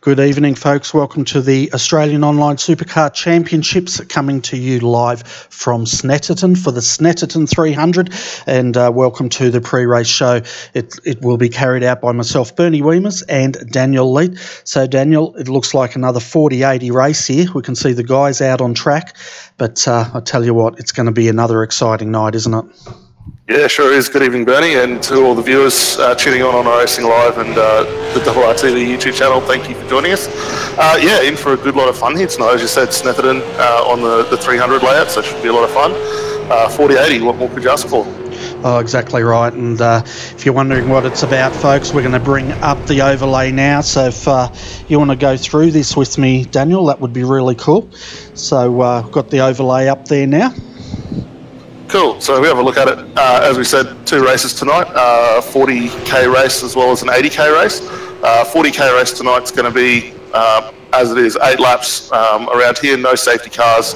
Good evening, folks. Welcome to the Australian Online Supercar Championships, coming to you live from Snetterton for the Snetterton 300, and welcome to the pre-race show. It will be carried out by myself, Bernie Weemers, and Daniel Leet. So, Daniel, it looks like another 40-80 race here. We can see the guys out on track, but I tell you what, it's going to be another exciting night, isn't it? Yeah, sure is. Good evening, Bernie, and to all the viewers tuning on iRacing Live and the RRTV YouTube channel. Thank you for joining us. Yeah, in for a good lot of fun here tonight. As you said, Snetterton on the 300 layout, so it should be a lot of fun. 40-80, what more could you ask for? Oh, exactly right. And if you're wondering what it's about, folks, we're going to bring up the overlay now. So if you want to go through this with me, Daniel, that would be really cool. So we've got the overlay up there now. Cool. So we have a look at it. As we said, two races tonight, 40k race as well as an 80k race. 40k race tonight's going to be, as it is, 8 laps around here, no safety cars.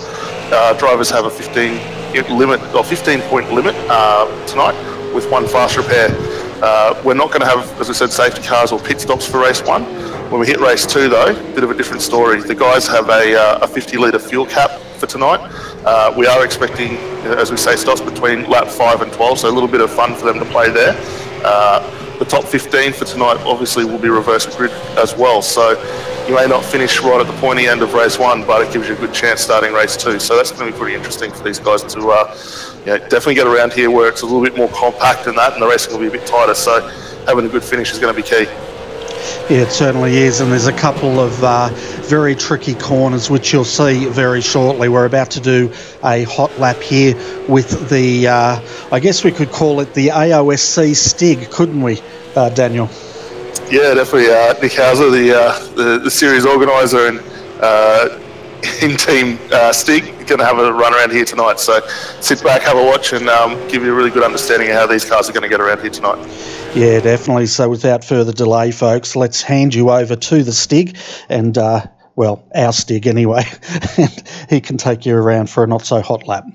Drivers have a 15-point limit tonight with one fast repair. We're not going to have, as I said, safety cars or pit stops for race 1. When we hit race 2, though, bit of a different story. The guys have a 50-litre fuel cap for tonight. We are expecting, as we say, stops between lap 5 and 12, so a little bit of fun for them to play there. The top 15 for tonight obviously will be reverse grid as well, so you may not finish right at the pointy end of race 1, but it gives you a good chance starting race 2. So that's going to be pretty interesting for these guys to definitely get around here where it's a little bit more compact than that, and the racing will be a bit tighter, so having a good finish is going to be key. Yeah, it certainly is, and there's a couple of very tricky corners which you'll see very shortly. We're about to do a hot lap here with the, I guess we could call it the AOSC Stig, couldn't we, Daniel? Yeah, definitely. Nick Hauser, the series organiser and in team Stig, going to have a run around here tonight. So sit back, have a watch, and give you a really good understanding of how these cars are going to get around here tonight. Yeah, definitely. So without further delay, folks, let's hand you over to the Stig and, well, our Stig anyway, and he can take you around for a not-so-hot lap.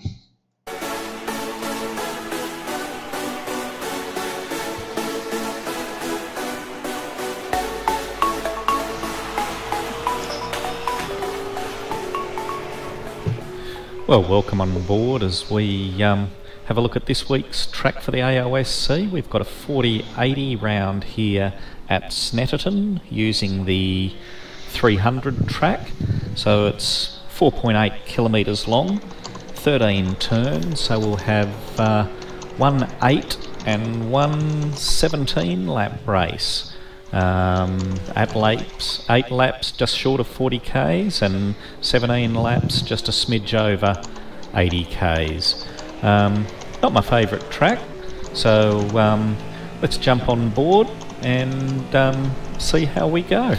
Well, welcome on board as we have a look at this week's track for the AOSC. We've got a 40-80 round here at Snetterton using the 300 track. So it's 4.8 kilometres long, 13 turns, so we'll have 1 8 and 1 17 lap race. At laps, 8 laps just short of 40 k's and 17 laps just a smidge over 80 k's. Not my favourite track, so let's jump on board and see how we go.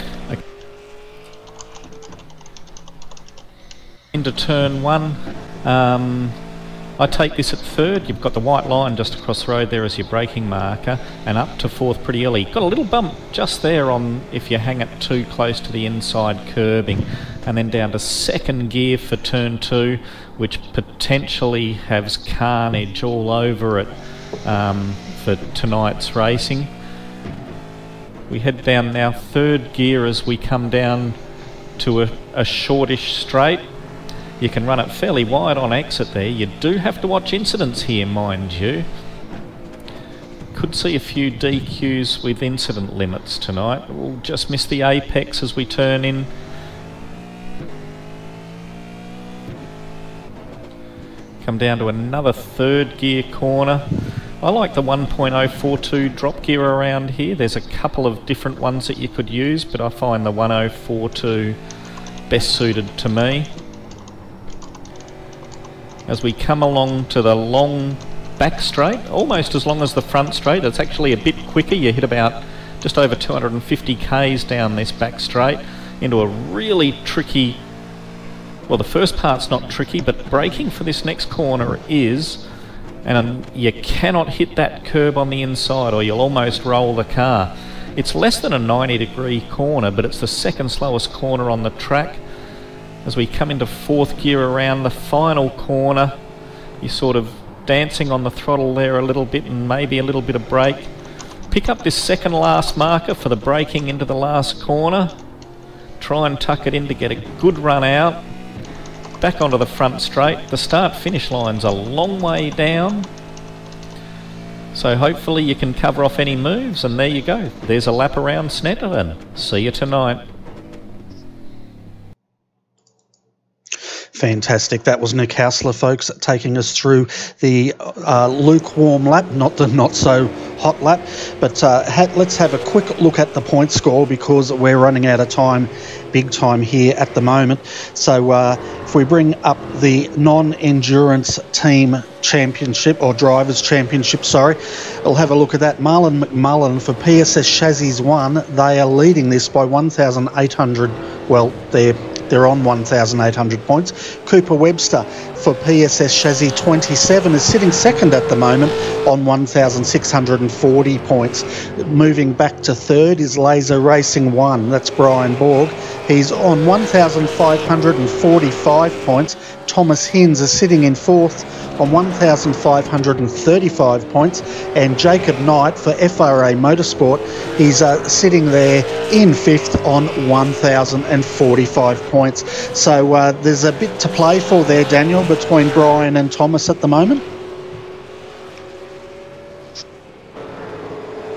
Into turn 1. I take this at 3rd. You've got the white line just across the road there as your braking marker, and up to 4th pretty early. Got a little bump just there on if you hang it too close to the inside curbing, and then down to 2nd gear for turn 2, which potentially has carnage all over it for tonight's racing. We head down now 3rd gear as we come down to a shortish straight. You can run it fairly wide on exit there. You do have to watch incidents here, mind you. Could see a few DQs with incident limits tonight. We'll just miss the apex as we turn in. Come down to another 3rd gear corner. I like the 1.042 drop gear around here. There's a couple of different ones that you could use, but I find the 1.042 best suited to me. As we come along to the long back straight, almost as long as the front straight. It's actually a bit quicker. You hit about just over 250 k's down this back straight into a really tricky, well, the first part's not tricky, but braking for this next corner is, and you cannot hit that curb on the inside or you'll almost roll the car. It's less than a 90-degree corner, but it's the 2nd slowest corner on the track. As we come into 4th gear around the final corner, you're sort of dancing on the throttle there a little bit and maybe a little bit of brake. Pick up this 2nd last marker for the braking into the last corner. try and tuck it in to get a good run out. Back onto the front straight. The start-finish line's a long way down. So hopefully you can cover off any moves, and there you go. There's a lap around Snetterton. See you tonight. Fantastic. That was Nick Hausler, folks, taking us through the lukewarm lap, not the not-so-hot lap. But let's have a quick look at the point score, because we're running out of time, big time here at the moment. So if we bring up the non-endurance team championship, or drivers championship, sorry, we'll have a look at that. Marlon McMullen for PSS Chassis 1, they are leading this by 1,800, well, they're on 1,800 points. Cooper Webster for PSS Chassis 27 is sitting second at the moment on 1,640 points. Moving back to third is Laser Racing 1. That's Brian Borg. He's on 1,545 points. Thomas Hinz is sitting in fourth on 1,535 points, and Jacob Knight for FRA Motorsport, he's sitting there in fifth on 1,045 points. So there's a bit to play for there, Daniel, between Brian and Thomas at the moment.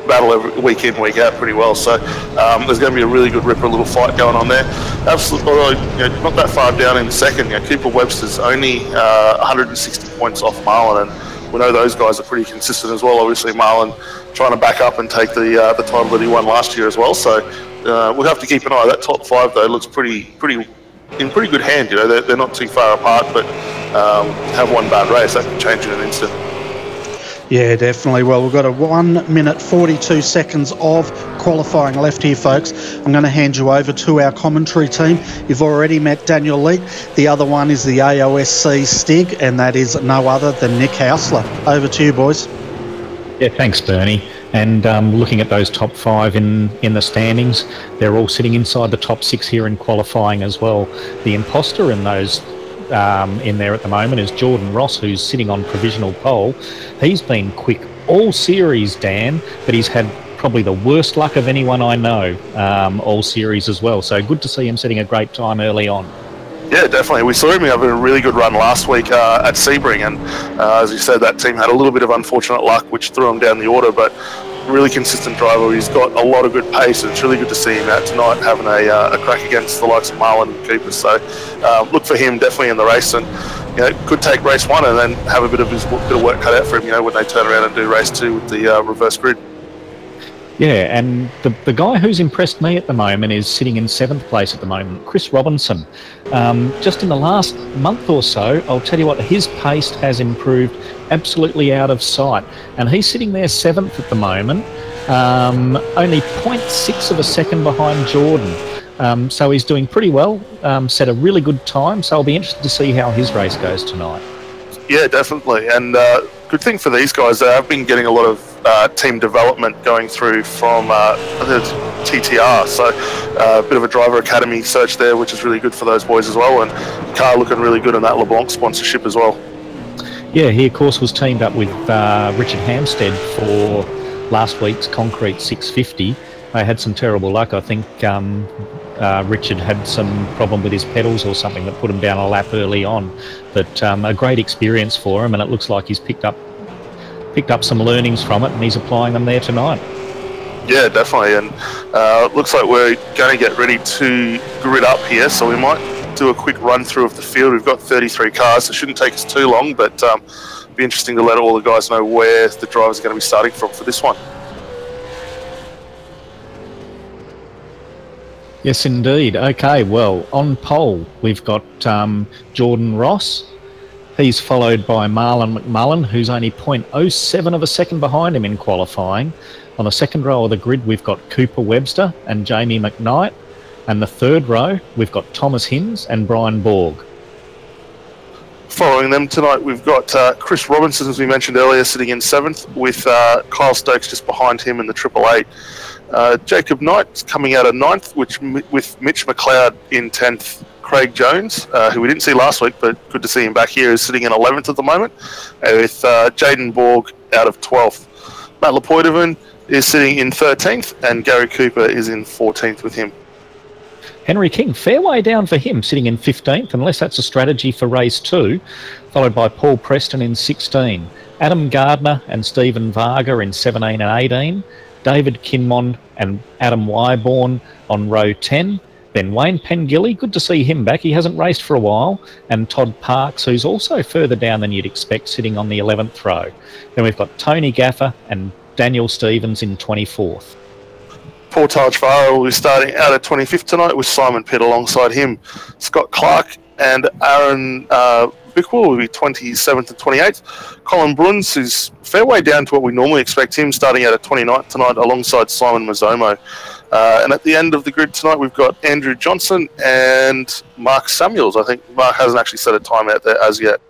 Battle every week in, week out pretty well, so there's going to be a really good ripper little fight going on there. Absolutely, although not that far down in second. Cooper Webster's only 160 points off Marlon, and we know those guys are pretty consistent as well. Obviously Marlon trying to back up and take the title that he won last year as well, so we'll have to keep an eye. That top five though looks pretty good hand. They're not too far apart, but have one bad race that can change in an instant. Yeah, definitely. Well, we've got a 1 minute 42 seconds of qualifying left here, folks. I'm going to hand you over to our commentary team. You've already met Daniel Leet. The other one is the AOSC Stig, and that is no other than Nick Hausler. Over to you, boys. Yeah, thanks, Bernie. And looking at those top five in the standings, they're all sitting inside the top six here in qualifying as well. The imposter in those in there at the moment is Jordan Ross, who's sitting on provisional pole. He's been quick all series, Dan, but he's had probably the worst luck of anyone I know all series as well. So good to see him setting a great time early on. Yeah, definitely. We saw him have a really good run last week at Sebring, and as you said, that team had a little bit of unfortunate luck, which threw him down the order, but really consistent driver. He's got a lot of good pace, and it's really good to see him out tonight having a crack against the likes of Marlon and Cooper. So look for him definitely in the race, and could take race one and then have a bit of work cut out for him, when they turn around and do race two with the reverse grid. Yeah, and the guy who's impressed me at the moment is sitting in 7th place at the moment, Chris Robinson. Just in the last month or so, I'll tell you what, his pace has improved absolutely out of sight. And he's sitting there 7th at the moment, only 0.6 of a second behind Jordan. So he's doing pretty well, set a really good time, so I'll be interested to see how his race goes tonight. Yeah, definitely. And good thing for these guys, I've been getting a lot of team development going through from the TTR, so a bit of a driver academy search there, which is really good for those boys as well, and car looking really good in that LeBlanc sponsorship as well. Yeah, he of course was teamed up with Richard Hampstead for last week's Concrete 650. They had some terrible luck. I think Richard had some problem with his pedals or something that put him down a lap early on, but a great experience for him, and it looks like he's picked up some learnings from it, and he's applying them there tonight. Yeah, definitely, and looks like we're going to get ready to grid up here, so we might do a quick run through of the field. We've got 33 cars, so it shouldn't take us too long, but be interesting to let all the guys know where the drivers are going to be starting from for this one. Yes, indeed. Okay, well, on pole, we've got Jordan Ross. He's followed by Marlon McMullen, who's only 0.07 of a second behind him in qualifying. On the second row of the grid, we've got Cooper Webster and Jamie McKnight. And the third row, we've got Thomas Hinz and Brian Borg. Following them tonight, we've got Chris Robinson, as we mentioned earlier, sitting in 7th, with Kyle Stokes just behind him in the 888. Jacob Knight's coming out of 9th, with Mitch McLeod in 10th. Craig Jones, who we didn't see last week, but good to see him back here, is sitting in 11th at the moment, with Jaden Borg out of 12th. Matt Lepoidovan is sitting in 13th, and Gary Cooper is in 14th with him. Henry King, fair way down for him, sitting in 15th, unless that's a strategy for race 2, followed by Paul Preston in 16. Adam Gardner and Stephen Varga in 17 and 18. David Kinmon and Adam Wyborn on row 10. Then Wayne Pengilly, good to see him back. He hasn't raced for a while. And Todd Parks, who's also further down than you'd expect, sitting on the 11th row. Then we've got Tony Gaffer and Daniel Stevens in 24th. Portage Farrell will be starting out at 25th tonight with Simon Pitt alongside him. Scott Clark and Aaron Bickwell will be 27th and 28th. Colin Bruns is fair way down to what we normally expect him, starting out at 29th tonight alongside Simon Mazzomo. And at the end of the grid tonight, we've got Andrew Johnson and Mark Samuels. I think Mark hasn't actually set a time out there as yet.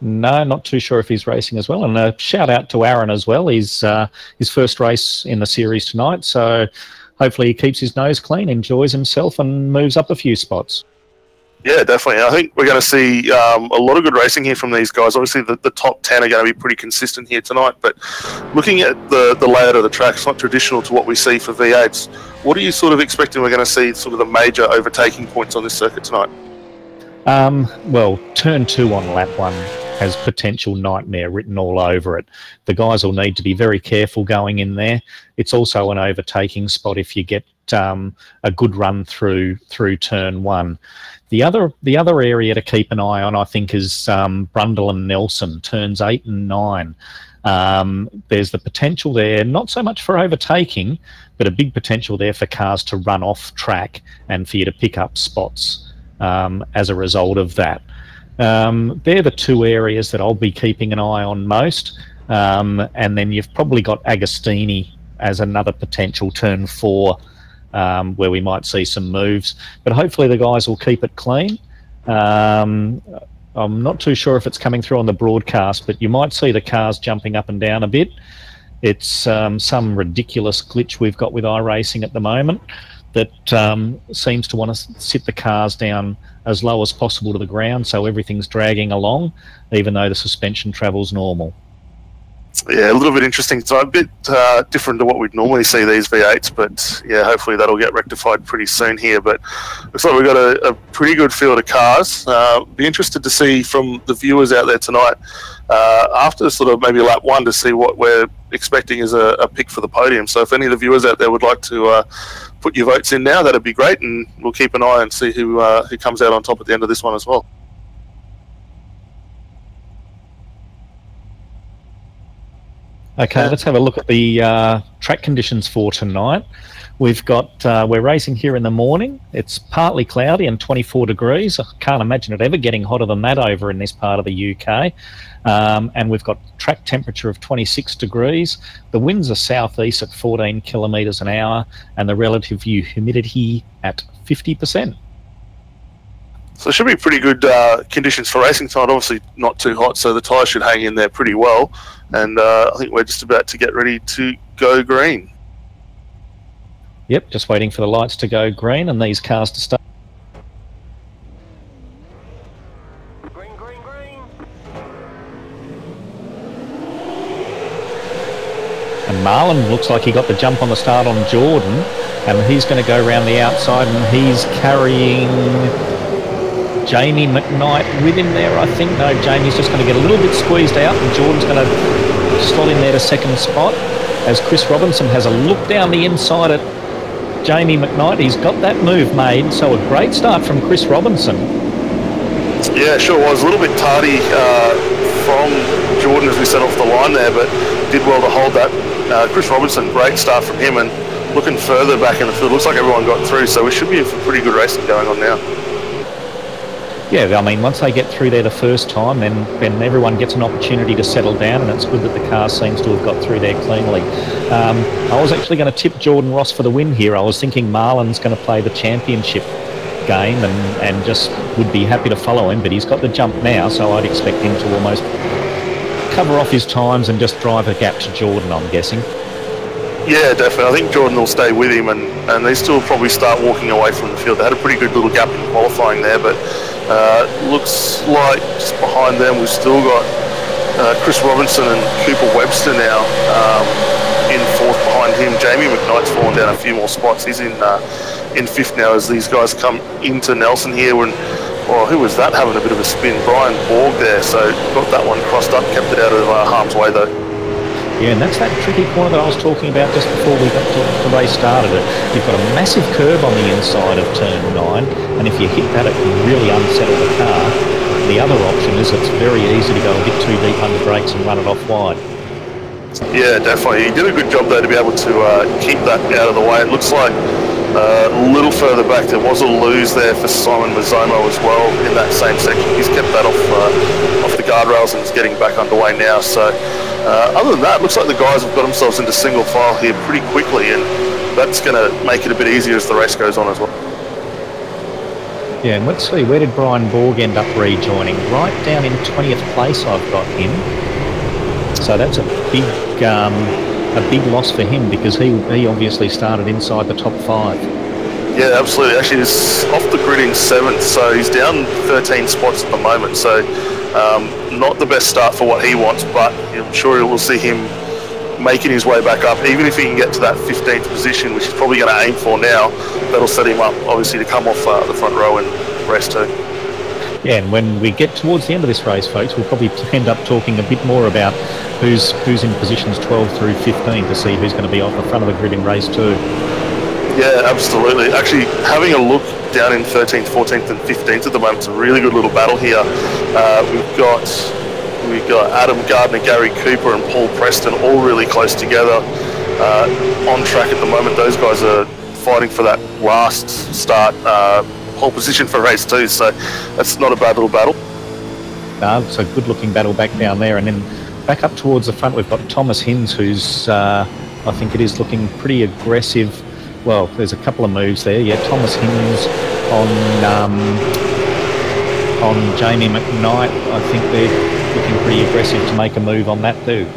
No, not too sure if he's racing as well. And a shout out to Aaron as well. He's his first race in the series tonight, so hopefully he keeps his nose clean, enjoys himself, and moves up a few spots. Yeah, definitely. I think we're going to see a lot of good racing here from these guys. Obviously, the top 10 are going to be pretty consistent here tonight, but looking at the layout of the track, it's not traditional to what we see for V8s. What are you sort of expecting we're going to see sort of the major overtaking points on this circuit tonight? Well, turn 2 on lap 1 has potential nightmare written all over it. The guys will need to be very careful going in there. It's also an overtaking spot if you get a good run through turn 1. The other area to keep an eye on, I think, is Brundle and Nelson, turns 8 and 9. There's the potential there, not so much for overtaking, but a big potential there for cars to run off track and for you to pick up spots as a result of that. They're the two areas that I'll be keeping an eye on most. And then you've probably got Agostini as another potential turn 4 where we might see some moves. But hopefully the guys will keep it clean. I'm not too sure if it's coming through on the broadcast, but you might see the cars jumping up and down a bit. It's some ridiculous glitch we've got with iRacing at the moment that seems to want to sit the cars down as low as possible to the ground, so everything's dragging along, even though the suspension travels normal. Yeah, a little bit interesting. So a bit different to what we'd normally see these V8s, but yeah, hopefully that'll get rectified pretty soon here. But looks like we've got a pretty good field of cars. Be interested to see from the viewers out there tonight, after sort of maybe lap 1, to see what we're expecting as a pick for the podium. So if any of the viewers out there would like to put your votes in now, that'd be great, and we'll keep an eye and see who comes out on top at the end of this one as well. Okay, let's have a look at the track conditions for tonight. We've got, we're racing here in the morning. It's partly cloudy and 24 degrees. I can't imagine it ever getting hotter than that over in this part of the UK. And we've got track temperature of 26 degrees. The winds are southeast at 14 kilometres an hour and the relative humidity at 50%. So it should be pretty good conditions for racing tonight. Obviously not too hot, so the tyres should hang in there pretty well. And I think we're just about to get ready to go green. Yep, just waiting for the lights to go green and these cars to start. Green, green, green. And Marlon looks like he got the jump on the start on Jordan, and he's going to go around the outside, and he's carrying Jamie McKnight with him there, I think. No, Jamie's just going to get a little bit squeezed out, and Jordan's going to slot in there to second spot as Chris Robinson has a look down the inside at Jamie McKnight. He's got that move made, so a great start from Chris Robinson. Yeah, sure was. A little bit tardy from Jordan as we set off the line there, but did well to hold that. Chris Robinson, great start from him, and looking further back in the field, looks like everyone got through, so we should be pretty good racing going on now. Yeah, I mean, once they get through there the first time, then everyone gets an opportunity to settle down, and it's good that the car seems to have got through there cleanly. I was actually going to tip Jordan Ross for the win here. I was thinking Marlon's going to play the championship game and just would be happy to follow him, but he's got the jump now, so I'd expect him to almost cover off his times and just drive a gap to Jordan, I'm guessing. Yeah, definitely. I think Jordan will stay with him, and they still probably start walking away from the field. They had a pretty good little gap in qualifying there, but looks like just behind them we've still got Chris Robinson and Cooper Webster now in fourth behind behind him. Jamie McKnight's fallen down a few more spots. He's in 5th now as these guys come into Nelson here. Who was that having a bit of a spin? Brian Borg there, so got that one crossed up, kept it out of harm's way though. Yeah, and that's that tricky corner that I was talking about just before we got to the race started. You've got a massive curve on the inside of turn 9, and if you hit that, it can really unsettle the car. The other option is it's very easy to go a bit too deep under brakes and run it off wide. Yeah, definitely. He did a good job though to be able to keep that out of the way. It looks like a little further back there was a lose there for Simon Mazzomo as well in that same section. He's kept that off the guardrails and is getting back underway now. So other than that, it looks like the guys have got themselves into single file here pretty quickly, and that's going to make it a bit easier as the race goes on as well. Yeah, and let's see, where did Brian Borg end up rejoining? Right down in 20th place I've got him. So that's a big loss for him because he obviously started inside the top 5. Yeah, absolutely. Actually, he's off the grid in 7th, so he's down 13 spots at the moment. So not the best start for what he wants, but I'm sure we'll see him making his way back up. Even if he can get to that 15th position, which he's probably going to aim for now, that'll set him up, obviously, to come off the front row in race 2. Yeah, and when we get towards the end of this race, folks, we'll probably end up talking a bit more about who's in positions 12 through 15 to see who's going to be off the front of the grid in race 2. Yeah, absolutely. Actually, having a look down in 13th, 14th and 15th at the moment, it's a really good little battle here. We've got Adam Gardner, Gary Cooper and Paul Preston all really close together on track at the moment. Those guys are fighting for that last start pole position for race 2, so that's not a bad little battle. No, it's a good looking battle back down there, and then back up towards the front we've got Thomas Hinds, who's I think it is looking pretty aggressive. Well, there's a couple of moves there. Yeah, Thomas Hinds on Jamie McKnight. I think they're looking pretty aggressive to make a move on that too.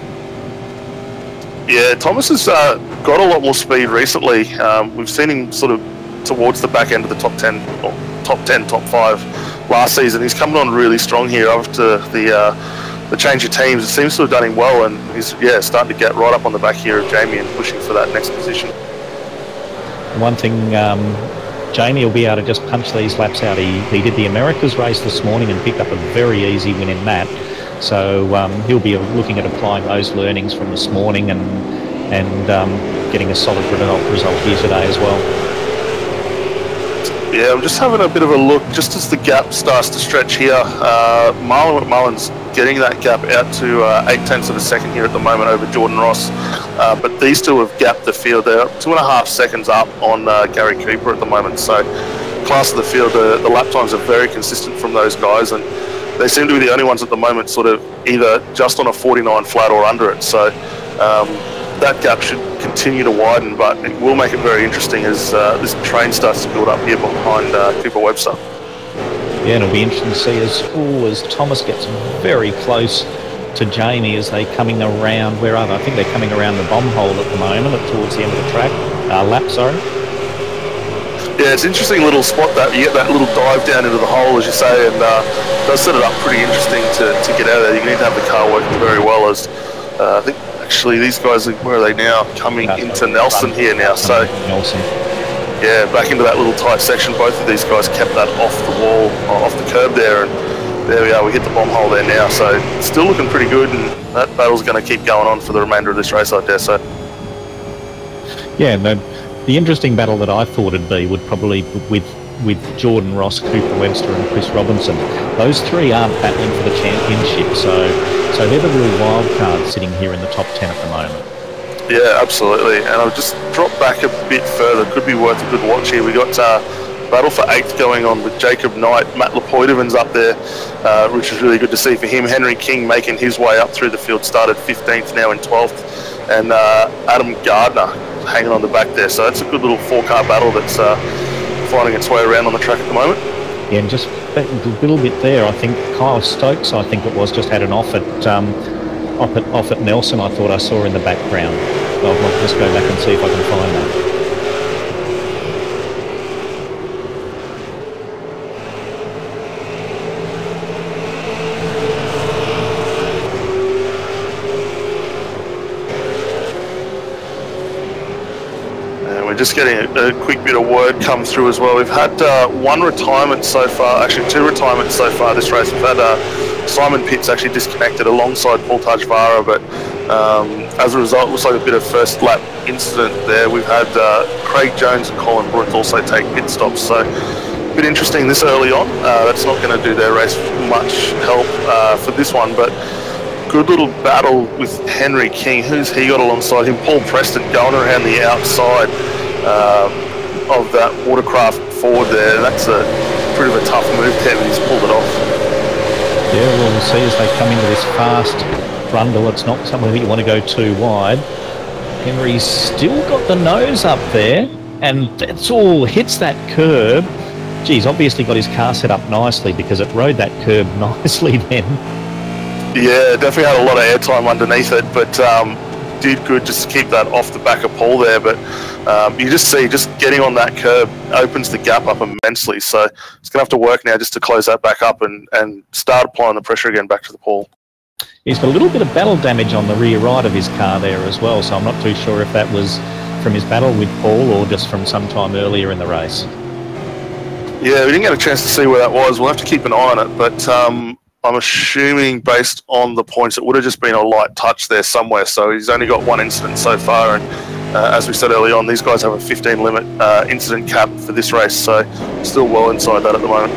Yeah, Thomas has got a lot more speed recently. We've seen him sort of towards the back end of the top 10, top 5 last season. He's coming on really strong here after the change of teams. It seems to have done him well, and he's starting to get right up on the back here of Jamie and pushing for that next position. One thing, Jamie will be able to just punch these laps out. He did the Americas race this morning and picked up a very easy win in that. So he'll be looking at applying those learnings from this morning and getting a solid result here today as well. Yeah, I'm just having a bit of a look, just as the gap starts to stretch here. Marlon McMullen's getting that gap out to 0.8 of a second here at the moment over Jordan Ross. But these two have gapped the field. They're 2.5 seconds up on Gary Cooper at the moment. So class of the field, the lap times are very consistent from those guys, and they seem to be the only ones at the moment sort of either just on a 49 flat or under it. So that gap should continue to widen, but it will make it very interesting as this train starts to build up here behind Cooper Webster. Yeah, and it'll be interesting to see as Thomas gets very close to Jamie as they're coming around. Where are they? I think they're coming around the bomb hole at the moment, towards the end of the track. Lap, sorry. Yeah, it's an interesting little spot that you get that little dive down into the hole, as you say, and does set it up pretty interesting to get out of there. You need to have the car working very well, as I think actually these guys, where are they now? Coming into Nelson here now. So Nelson. Yeah, back into that little tight section. Both of these guys kept that off the wall, off the curb there, and there we are. We hit the bomb hole there now. So it's still looking pretty good, and that battle's going to keep going on for the remainder of this race, I dare say. Yeah, the interesting battle that I thought it'd be would probably with Jordan Ross, Cooper Webster and Chris Robinson. Those three aren't battling for the championship, so they're the real wild cards sitting here in the top 10 at the moment. Yeah, absolutely. And I'll just drop back a bit further. Could be worth a good watch here. We got battle for 8th going on with Jacob Knight. Matt Lepoidovin's up there, which is really good to see for him. Henry King making his way up through the field, started 15th, now in 12th. And Adam Gardner hanging on the back there. So that's a good little 4-car battle that's finding its way around on the track at the moment. Yeah, and just a little bit there, I think Kyle Stokes, I think it was, just had an off at Nelson, I thought I saw in the background. I'll just go back and see if I can find that. we're just getting a quick bit of word come through as well. We've had one retirement so far, actually 2 retirements so far this race. We've had Simon Pitts actually disconnected alongside Paul Tajvara, but as a result, it looks like a bit of first lap incident there. We've had Craig Jones and Colin Brunt also take pit stops, so a bit interesting this early on. That's not going to do their race much help for this one, but good little battle with Henry King. Who's he got alongside him? Paul Preston going around the outside of that watercraft forward there. That's a pretty of a tough move there, but he's pulled it off. Yeah, well, we'll see as they come into this fast grundle. It's not somewhere that you want to go too wide. Henry's still got the nose up there, and that's all hits that curb. Geez, obviously got his car set up nicely because it rode that curb nicely then. Yeah, definitely had a lot of airtime underneath it, but did good just to keep that off the back of Paul there. But you just see, just getting on that curb opens the gap up immensely. So it's going to have to work now just to close that back up and start applying the pressure again back to the Paul. He's got a little bit of battle damage on the rear right of his car there as well, so I'm not too sure if that was from his battle with Paul or just from some time earlier in the race. Yeah, we didn't get a chance to see where that was. We'll have to keep an eye on it, but I'm assuming based on the points it would have just been a light touch there somewhere. So he's only got 1 incident so far, and as we said early on, these guys have a 15 limit incident cap for this race, so still well inside that at the moment.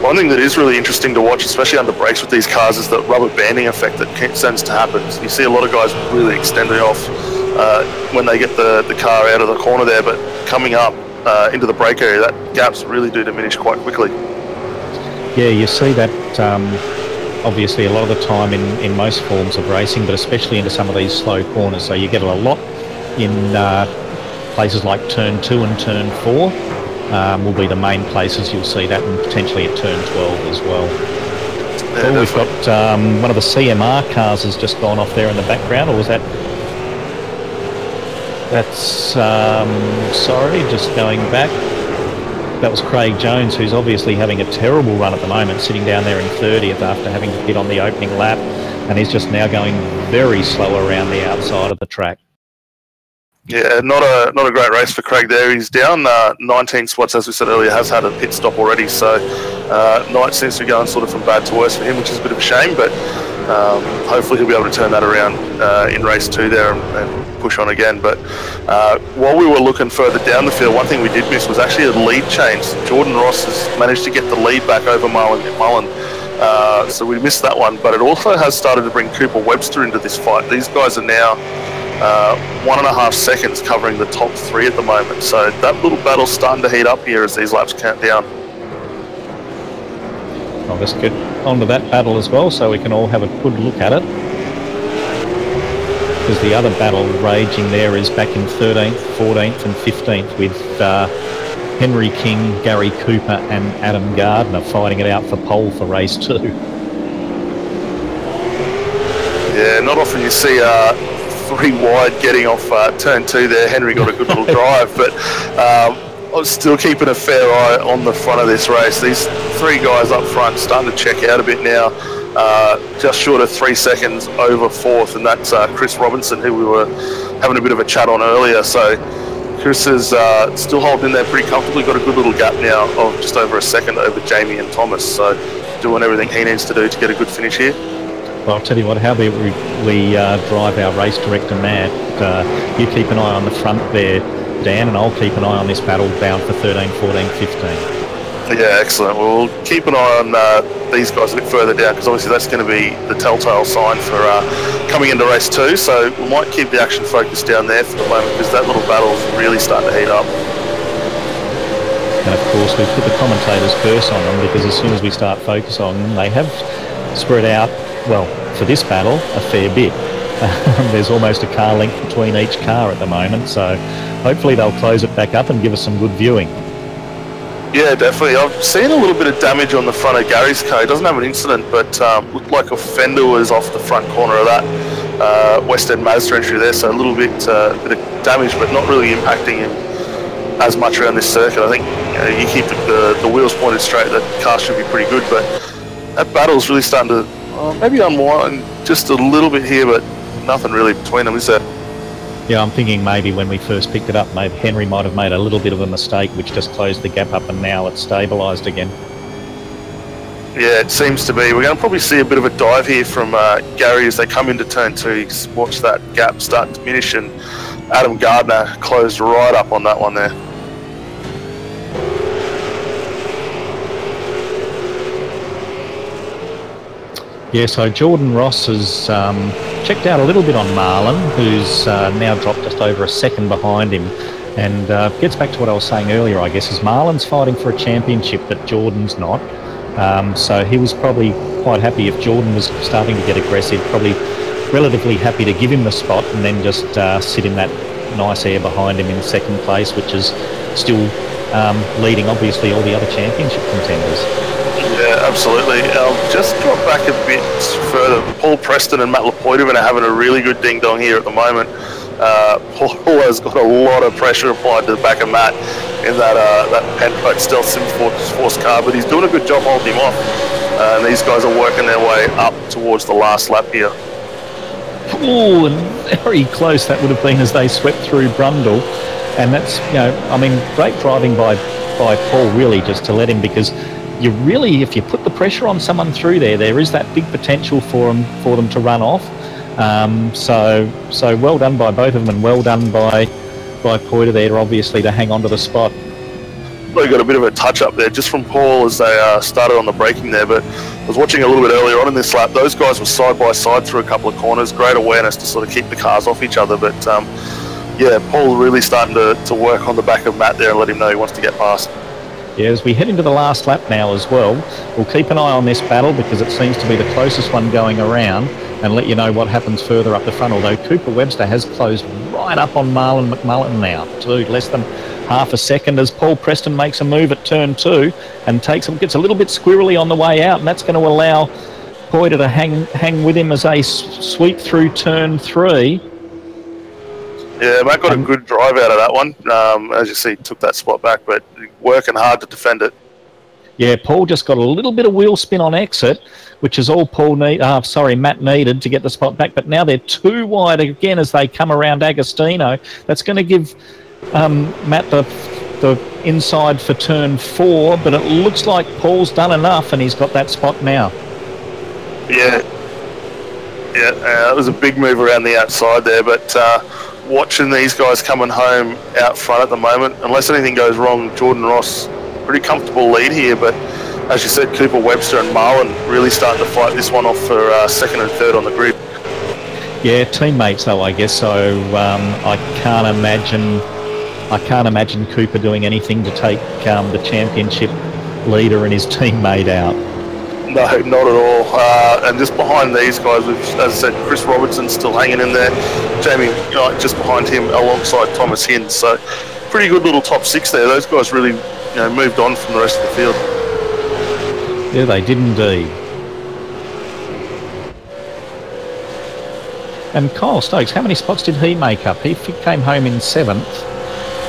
One thing that is really interesting to watch, especially under brakes with these cars, is the rubber banding effect that tends to happen. You see a lot of guys really extending off when they get the car out of the corner there, but coming up into the brake area, that gaps really do diminish quite quickly. Yeah, you see that obviously a lot of the time in most forms of racing, but especially into some of these slow corners. So you get it a lot in places like turn 2 and turn 4 will be the main places you'll see that, and potentially at turn 12 as well. Yeah, oh, we've got one of the CMR cars has just gone off there in the background, or was that... That's, sorry, just going back. That was Craig Jones, who's obviously having a terrible run at the moment, sitting down there in 30th after having to hit on the opening lap, and he's just now going very slow around the outside of the track. Yeah, not a great race for Craig there. He's down 19 spots, as we said earlier, has had a pit stop already, so night seems to be going sort of from bad to worse for him, which is a bit of a shame, but hopefully he'll be able to turn that around in race 2 there and push on again. But while we were looking further down the field, one thing we did miss was actually a lead change. Jordan Ross has managed to get the lead back over Mullen, so we missed that one, but it also has started to bring Cooper Webster into this fight. These guys are now 1.5 seconds covering the top 3 at the moment, so that little battle's starting to heat up here as these laps count down. I'll just get onto that battle as well so we can all have a good look at it. Because the other battle raging there is back in 13th, 14th and 15th with Henry King, Gary Cooper and Adam Gardner fighting it out for pole for race 2. Yeah, not often you see 3 wide getting off turn 2 there. Henry got a good little drive, but I'm still keeping a fair eye on the front of this race. These 3 guys up front starting to check out a bit now. Just short of 3 seconds over 4th, and that's Chris Robinson, who we were having a bit of a chat on earlier. So Chris is still holding in there pretty comfortably. Got a good little gap now of just over a second over Jamie and Thomas. So doing everything he needs to do to get a good finish here. Well, I'll tell you what, how about we drive our race director, Matt. You keep an eye on the front there, Dan, and I'll keep an eye on this battle bound for 13, 14, 15. Yeah, excellent. We'll keep an eye on these guys a bit further down, because obviously that's going to be the telltale sign for coming into race 2. So we might keep the action focused down there for the moment, because that little battle's really starting to heat up. And of course we put the commentators' curse on them, because as soon as we start focus on them, they have spread out, well, for this battle, a fair bit. There's almost a car length between each car at the moment, so hopefully they'll close it back up and give us some good viewing. Yeah, definitely. I've seen a little bit of damage on the front of Gary's car. He doesn't have an incident, but looked like a fender was off the front corner of that West End Mazda entry there, so a little bit of damage, but not really impacting him as much around this circuit. I think you keep the wheels pointed straight, the car should be pretty good, but that battle's really starting to maybe unwind just a little bit here, but nothing really between them, is there? Yeah, I'm thinking maybe when we first picked it up, maybe Henry might have made a little bit of a mistake, which just closed the gap up, and now it's stabilised again. Yeah, it seems to be. We're going to probably see a bit of a dive here from Gary as they come into turn 2. Watch that gap start to diminish, and Adam Gardner closed right up on that one there. Yeah, so Jordan Ross has checked out a little bit on Marlon, who's now dropped just over a second behind him. And gets back to what I was saying earlier, I guess, is Marlon's fighting for a championship, but Jordan's not. So he was probably quite happy if Jordan was starting to get aggressive, probably relatively happy to give him the spot and then just sit in that nice air behind him in second place, which is still leading, obviously, all the other championship contenders. Yeah, absolutely. Just drop back a bit further. Paul Preston and Matt Lepoitovan are having a really good ding-dong here at the moment. Paul has got a lot of pressure applied to the back of Matt in that Penfold Stealth Sim Force car, but he's doing a good job holding him off. And these guys are working their way up towards the last lap here. Oh, and very close that would have been as they swept through Brundle. And that's, you know, I mean, great driving by Paul, really, just to let him, because you really, if you put the pressure on someone through there, there is that big potential for them to run off. So well done by both of them, and well done by Poiter there, obviously, to hang on to the spot. They got a bit of a touch up there just from Paul as they started on the braking there, but I was watching a little bit earlier on in this lap. Those guys were side by side through a couple of corners. Great awareness to sort of keep the cars off each other, but yeah, Paul really starting to work on the back of Matt there and let him know he wants to get past. Yeah, as we head into the last lap now as well, we'll keep an eye on this battle because it seems to be the closest one going around, and let you know what happens further up the front, although Cooper Webster has closed right up on Marlon McMullen now, to less than half a second, as Paul Preston makes a move at turn 2 and gets a little bit squirrely on the way out, and that's going to allow Poiter to hang with him as they sweep through turn 3. Yeah, Matt got a good drive out of that one. As you see, took that spot back, but working hard to defend it. Yeah, Paul just got a little bit of wheel spin on exit, which is all Matt needed to get the spot back. But now they're too wide again as they come around Agostino. That's going to give Matt the inside for turn 4, but it looks like Paul's done enough and he's got that spot now. Yeah, it was a big move around the outside there, but watching these guys coming home out front at the moment, unless anything goes wrong, Jordan Ross, pretty comfortable lead here, but as you said, Cooper Webster and Marlon really starting to fight this one off for second and third on the grid. Yeah, teammates though, I guess, so I can't imagine Cooper doing anything to take the championship leader and his teammate out. No, not at all. And just behind these guys, as I said, Chris Robertson still hanging in there. Jamie Knight just behind him alongside Thomas Hinds. So pretty good little top 6 there. Those guys really moved on from the rest of the field. Yeah, they did indeed. And Kyle Stokes, how many spots did he make up? He came home in 7th.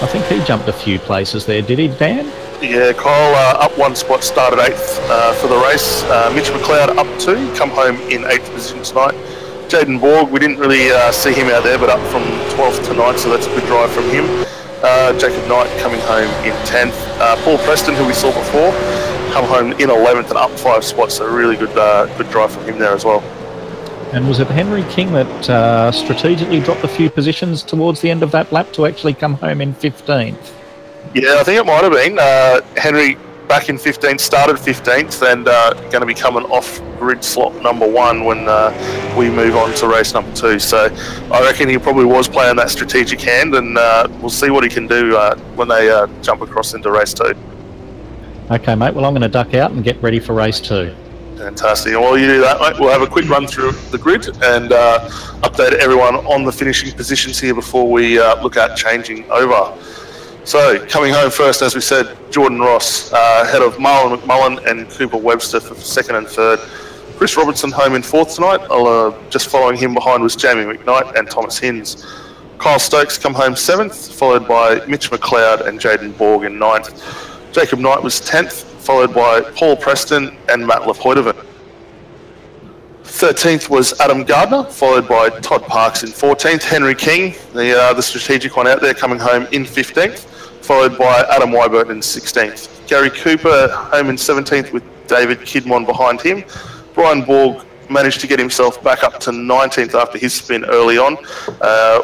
I think he jumped a few places there, did he, Dan? Yeah, Kyle up 1 spot, started 8th for the race. Mitch McLeod up 2, come home in 8th position tonight. Jaden Borg, we didn't really see him out there, but up from 12th to 9th, so that's a good drive from him. Jacob Knight coming home in 10th. Paul Preston, who we saw before, come home in 11th and up 5 spots, so really good drive from him there as well. And was it Henry King that strategically dropped a few positions towards the end of that lap to actually come home in 15th? Yeah, I think it might have been. Henry back in 15th, started 15th, and going to be coming off grid slot number 1 when we move on to race number 2. So I reckon he probably was playing that strategic hand, and we'll see what he can do when they jump across into race 2. Okay, mate. Well, I'm going to duck out and get ready for race 2. Fantastic. And while you do that, mate, we'll have a quick run through the grid and update everyone on the finishing positions here before we look at changing over. So, coming home first, as we said, Jordan Ross, ahead of Marlon McMullen and Cooper Webster for 2nd and 3rd. Chris Robertson home in 4th tonight. Just following him behind was Jamie McKnight and Thomas Hinds. Kyle Stokes come home 7th, followed by Mitch McLeod and Jaden Borg in 9th. Jacob Knight was 10th, followed by Paul Preston and Matt Lepoitovan. 13th was Adam Gardner, followed by Todd Parks in 14th. Henry King, the strategic one out there, coming home in 15th, followed by Adam Wyburton in 16th. Gary Cooper home in 17th with David Kidmon behind him. Brian Borg managed to get himself back up to 19th after his spin early on.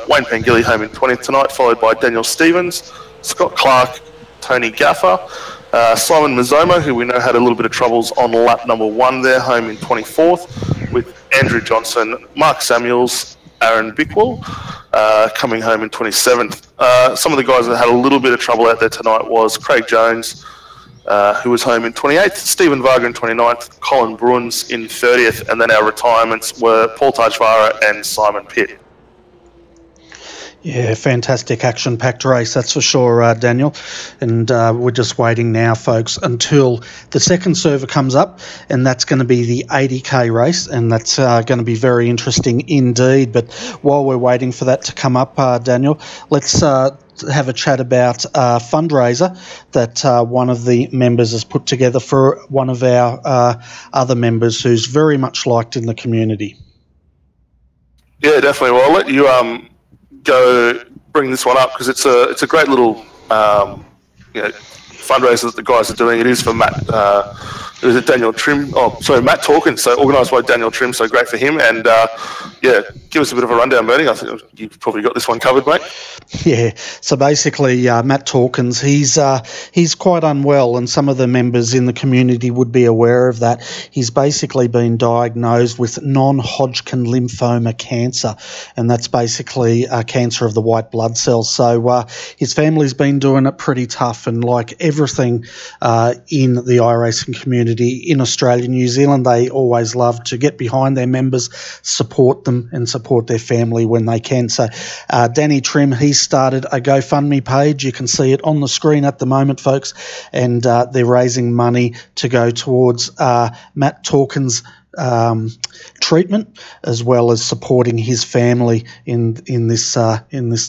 Wayne Pangilly home in 20th tonight, followed by Daniel Stevens, Scott Clark, Tony Gaffer, Simon Mazzomo, who we know had a little bit of troubles on lap number 1 there, home in 24th, with Andrew Johnson, Mark Samuels, Aaron Bickwell coming home in 27th. Some of the guys that had a little bit of trouble out there tonight was Craig Jones, who was home in 28th, Stephen Varga in 29th, Colin Bruns in 30th, and then our retirements were Paul Tajvara and Simon Pitt. Yeah, fantastic action-packed race, that's for sure, Daniel. And we're just waiting now, folks, until the second server comes up, and that's going to be the 80k race, and that's going to be very interesting indeed. But while we're waiting for that to come up, Daniel, let's have a chat about a fundraiser that one of the members has put together for one of our other members who's very much liked in the community. Yeah, definitely. Well, I'll let you go bring this one up, because it's a great little fundraiser that the guys are doing. It is for Matt. Is it Daniel Trim? Oh, sorry, Matt Torkins. So organised by Daniel Trim. So great for him. And yeah, give us a bit of a rundown, Bernie. I think you've probably got this one covered, mate. Yeah. So basically, Matt Torkins, he's quite unwell, and some of the members in the community would be aware of that. He's basically been diagnosed with non-Hodgkin lymphoma cancer, and that's basically a cancer of the white blood cells. So his family's been doing it pretty tough, and like everything in the iRacing community in Australia, New Zealand, they always love to get behind their members, support them and support their family when they can. So Danny Trim, he's started a GoFundMe page. You can see it on the screen at the moment, folks, and they're raising money to go towards Matt Torkins' treatment, as well as supporting his family in this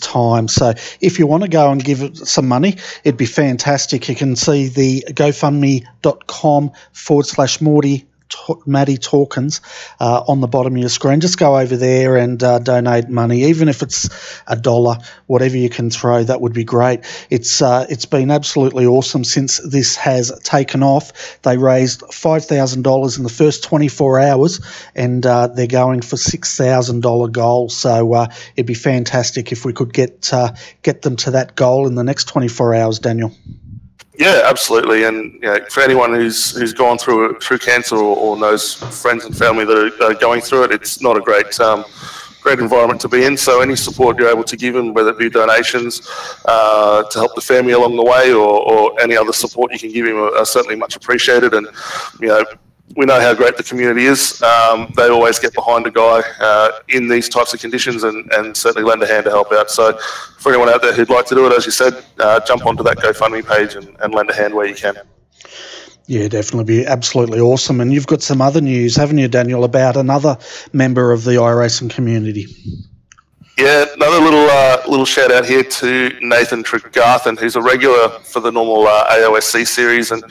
time. So if you want to go and give it some money, it'd be fantastic. You can see the GoFundMe.com/Matty Torkins on the bottom of your screen. Just go over there and donate money, even if it's $1, whatever you can throw, that would be great. It's been absolutely awesome since this has taken off. They raised $5,000 in the first 24 hours, and they're going for $6,000 goal. So it'd be fantastic if we could get them to that goal in the next 24 hours, Daniel. Yeah, absolutely. And for anyone who's gone through cancer or knows friends and family that are going through it, it's not a great environment to be in. So any support you're able to give them, whether it be donations to help the family along the way, or any other support you can give him, are certainly much appreciated. And we know how great the community is. They always get behind a guy in these types of conditions, and certainly lend a hand to help out. So for anyone out there who'd like to do it, as you said, jump onto that GoFundMe page and lend a hand where you can. Yeah, definitely be absolutely awesome. And you've got some other news, haven't you, Daniel, about another member of the iRacing community? Yeah, another little shout out here to Nathan Tregarthen, who's a regular for the normal AOSC series and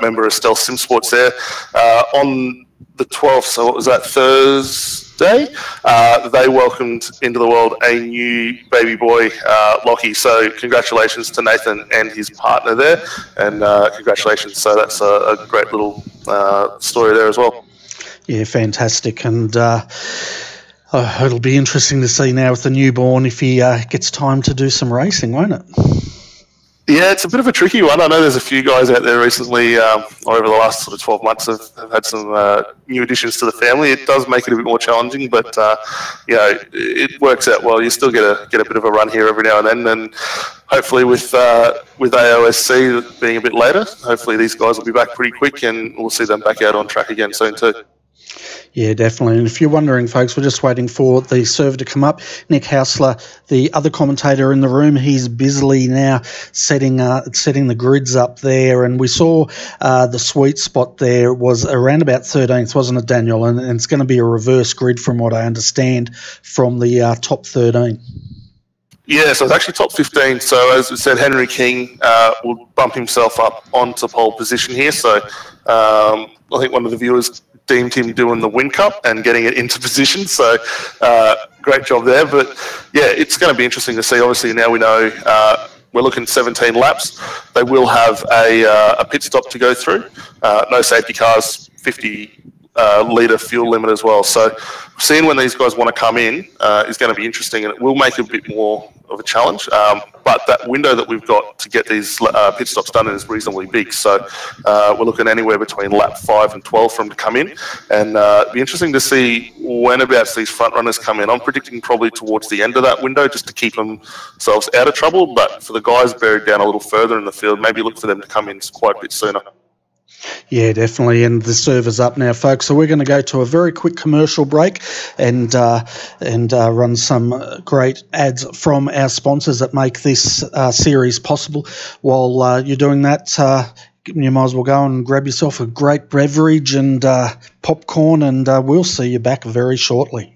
member of Stealth Sim Sports there. On the 12th, so what was that, Thursday? They welcomed into the world a new baby boy, Lockie. So congratulations to Nathan and his partner there, and congratulations. So that's a great little story there as well. Yeah, fantastic. And it'll be interesting to see now with the newborn if he gets time to do some racing, won't it? Yeah, it's a bit of a tricky one. I know there's a few guys out there recently, or over the last sort of 12 months, have had some new additions to the family. It does make it a bit more challenging, but it works out well. You still get a bit of a run here every now and then, and hopefully with AOSC being a bit later, hopefully these guys will be back pretty quick, and we'll see them back out on track again soon too. Yeah, definitely. And if you're wondering, folks, we're just waiting for the server to come up. Nick Hausler, the other commentator in the room, he's busily now setting the grids up there. And we saw the sweet spot there was around about 13th, wasn't it, Daniel? And it's going to be a reverse grid from what I understand from the top 13. Yeah, so it's actually top 15. So as we said, Henry King will bump himself up onto pole position here. So I think one of the viewers deemed him doing the Win Cup and getting it into position. So great job there. But yeah, it's going to be interesting to see. Obviously, now we know we're looking 17 laps. They will have a pit stop to go through. No safety cars, 50 litre fuel limit as well. So seeing when these guys want to come in is going to be interesting, and it will make it a bit more of a challenge. But that window that we've got to get these pit stops done is reasonably big. So we're looking anywhere between lap 5 and 12 for them to come in. And it'll be interesting to see whenabouts these front runners come in. I'm predicting probably towards the end of that window just to keep themselves out of trouble. But for the guys buried down a little further in the field, maybe look for them to come in quite a bit sooner. Yeah, definitely, and the server's up now, folks. So we're going to go to a very quick commercial break and run some great ads from our sponsors that make this series possible. While you're doing that, you might as well go and grab yourself a great beverage and popcorn, and we'll see you back very shortly.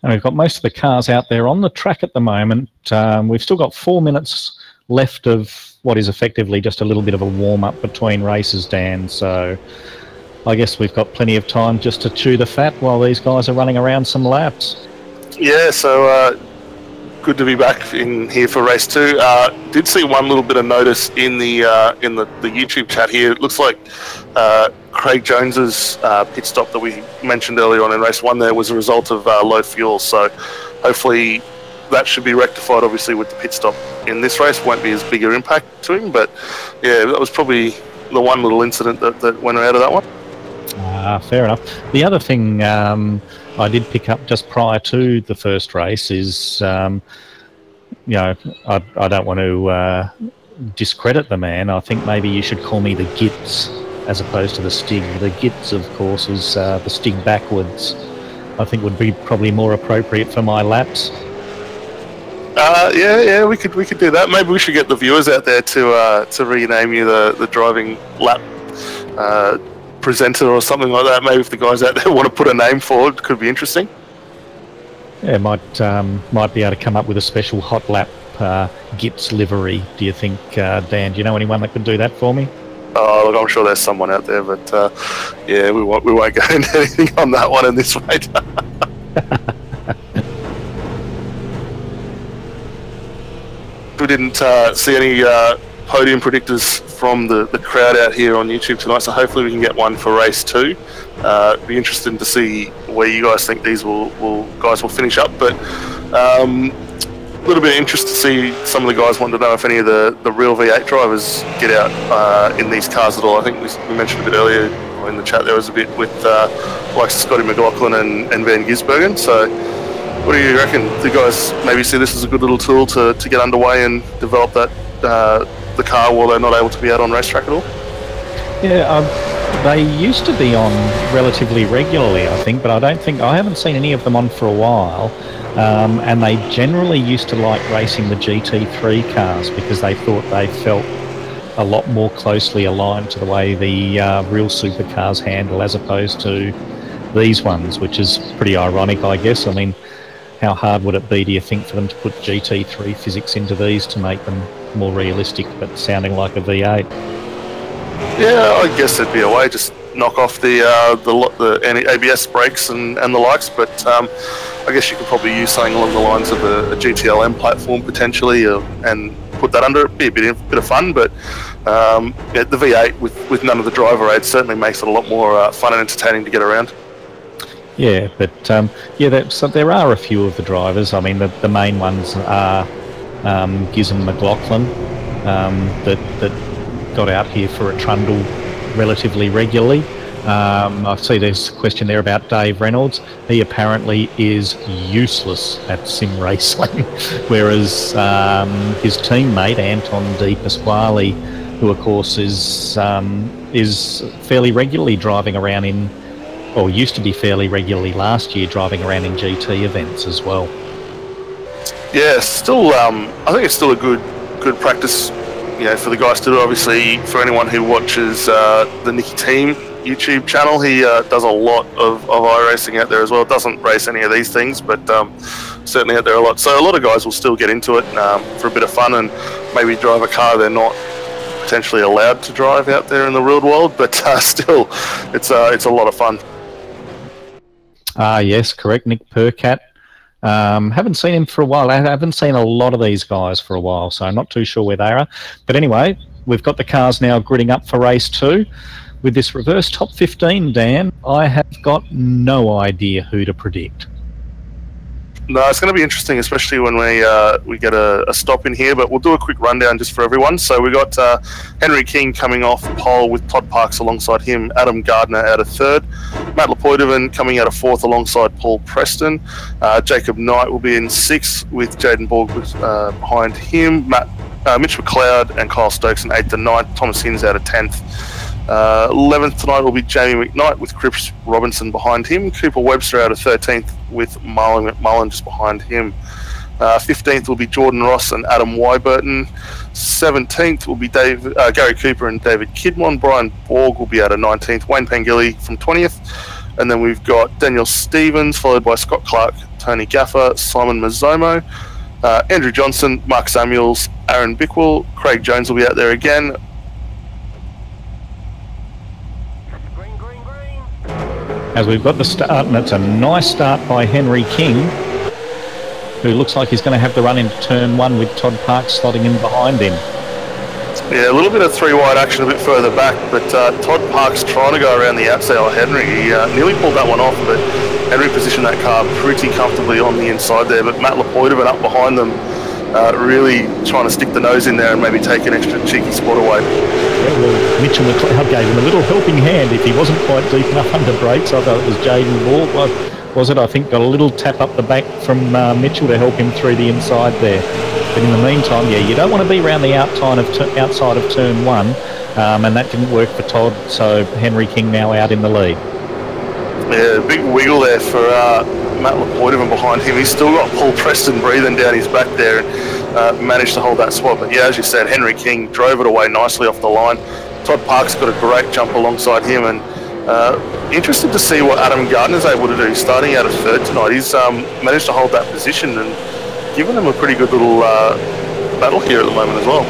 And we've got most of the cars out there on the track at the moment. We've still got 4 minutes left of what is effectively just a little bit of a warm-up between races, Dan. So I guess we've got plenty of time just to chew the fat while these guys are running around some laps. Yeah, so good to be back in here for race 2. Did see one little bit of notice in the YouTube chat here. It looks like Craig Jones's pit stop that we mentioned earlier on in race 1 there was a result of low fuel. So hopefully that should be rectified. Obviously, with the pit stop in this race, won't be as big an impact to him. But yeah, that was probably the one little incident that went out of that one. Fair enough. The other thing I did pick up just prior to the first race is, you know, I don't want to discredit the man. I think maybe you should call me the Gits as opposed to the Stig. The Gits, of course, is the Stig backwards. I think would be probably more appropriate for my laps. Yeah, we could do that. Maybe we should get the viewers out there to rename you the driving lap presenter or something like that. Maybe if the guys out there want to put a name forward, it could be interesting. Yeah, might be able to come up with a special hot lap Gits livery. Do you think, Dan? Do you know anyone that could do that for me? Oh, look, I'm sure there's someone out there, but yeah, we won't go into anything on that one in this rate. We didn't see any podium predictors from the crowd out here on YouTube tonight, so hopefully we can get one for race 2. Be interesting to see where you guys think these guys will finish up, but a little bit of interest to see. Some of the guys want to know if any of the real V8 drivers get out in these cars at all. I think we mentioned a bit earlier in the chat there was a bit with like Scotty McLaughlin and Van Gisbergen. So what do you reckon? Do you guys maybe see this as a good little tool to get underway and develop that the car while they're not able to be out on racetrack at all? Yeah, they used to be on relatively regularly, I think, but I haven't seen any of them on for a while. And they generally used to like racing the GT3 cars because they thought they felt a lot more closely aligned to the way the real supercars handle as opposed to these ones, which is pretty ironic, I guess. I mean, how hard would it be, do you think, for them to put GT3 physics into these to make them more realistic but sounding like a V8? Yeah, I guess there'd be a way. Just knock off the ABS brakes and the likes, but I guess you could probably use something along the lines of a GTLM platform potentially, and put that under it. Be a bit of fun, but yeah, the V8 with none of the driver aids certainly makes it a lot more fun and entertaining to get around. Yeah, but yeah, so there are a few of the drivers. I mean, the main ones are Giz and McLaughlin that got out here for a trundle relatively regularly. I see there's a question there about Dave Reynolds. He apparently is useless at sim racing, whereas his teammate Anton De Pasquale, who of course is fairly regularly driving around in, or used to be fairly regularly last year driving around in GT events as well. Yeah, still, I think it's still a good practice, you know, for the guys to do. Obviously, for anyone who watches the Nicky Team YouTube channel, he does a lot of iRacing out there as well. Doesn't race any of these things, but certainly out there a lot. So a lot of guys will still get into it for a bit of fun and maybe drive a car they're not potentially allowed to drive out there in the real world, but still, it's a lot of fun. Yes, correct. Nick Percat. Haven't seen him for a while. I haven't seen a lot of these guys for a while, so I'm not too sure where they are. But anyway, we've got the cars now gridding up for race 2. With this reverse top 15, Dan, I have got no idea who to predict. No, it's going to be interesting, especially when we get a stop in here, but we'll do a quick rundown just for everyone. So we got Henry King coming off pole with Todd Parks alongside him, Adam Gardner out of 3rd, Matt Lepoidovan coming out of 4th alongside Paul Preston, Jacob Knight will be in 6th with Jaden Borg behind him, Mitch McLeod and Kyle Stokes in 8th and 9th, Thomas Hinz out of 10th. 11th tonight will be Jamie McKnight with Chris Robinson behind him. Cooper Webster out of 13th with Marlon McMullen just behind him. 15th will be Jordan Ross and Adam Wyburton. 17th will be Gary Cooper and David Kidmon. Brian Borg will be out of 19th. Wayne Pangilli from 20th. And then we've got Daniel Stevens, followed by Scott Clark, Tony Gaffer, Simon Mazzomo, Andrew Johnson, Mark Samuels, Aaron Bickwell. Craig Jones will be out there again. As we've got the start, and it's a nice start by Henry King. who looks like he's going to have the run into turn one with Todd Parks slotting in behind him. Yeah, a little bit of three wide action a bit further back, but Todd Parks trying to go around the outside of Henry. He nearly pulled that one off, but Henry positioned that car pretty comfortably on the inside there, but Matt Lepoitovan up behind them, really trying to stick the nose in there and maybe take an extra cheeky spot away. Yeah, well, Mitchell McLeod gave him a little helping hand if he wasn't quite deep enough under brakes. I thought it was Jaden Ball, was it? I think got a little tap up the back from Mitchell to help him through the inside there. But in the meantime, yeah, you don't want to be around the outside of turn one, and that didn't work for Todd, so Henry King now out in the lead. Yeah, big wiggle there for Matt Lepoitovan behind him. He's still got Paul Preston breathing down his back there and managed to hold that spot. But yeah, as you said, Henry King drove it away nicely off the line. Todd Parks got a great jump alongside him, and interested to see what Adam Gardner's able to do starting out of third tonight. He's managed to hold that position and given them a pretty good little battle here at the moment as well.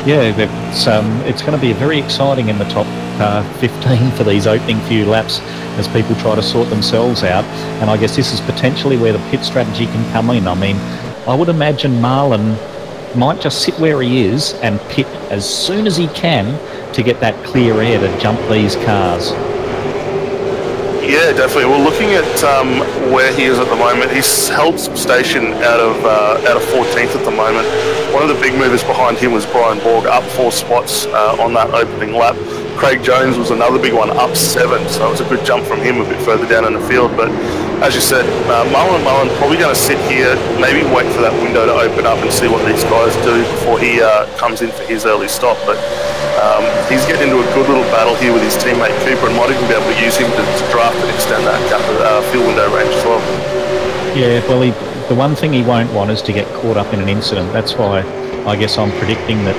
Yeah, it's going to be very exciting in the top 15 for these opening few laps as people try to sort themselves out. And I guess this is potentially where the pit strategy can come in. I mean, I would imagine Marlon might just sit where he is and pit as soon as he can to get that clear air to jump these cars. Yeah, definitely. Well, looking at where he is at the moment, he's held station out of 14th at the moment. One of the big movers behind him was Brian Borg, up 4 spots on that opening lap. Craig Jones was another big one, up 7, so it was a good jump from him a bit further down in the field. But as you said, Mullen probably going to sit here, maybe wait for that window to open up and see what these guys do before he comes in for his early stop. But he's getting into a good little battle here with his teammate Cooper, and might even be able to use him to draft and extend that field window range as well. Yeah, well, the one thing he won't want is to get caught up in an incident. That's why I guess I'm predicting that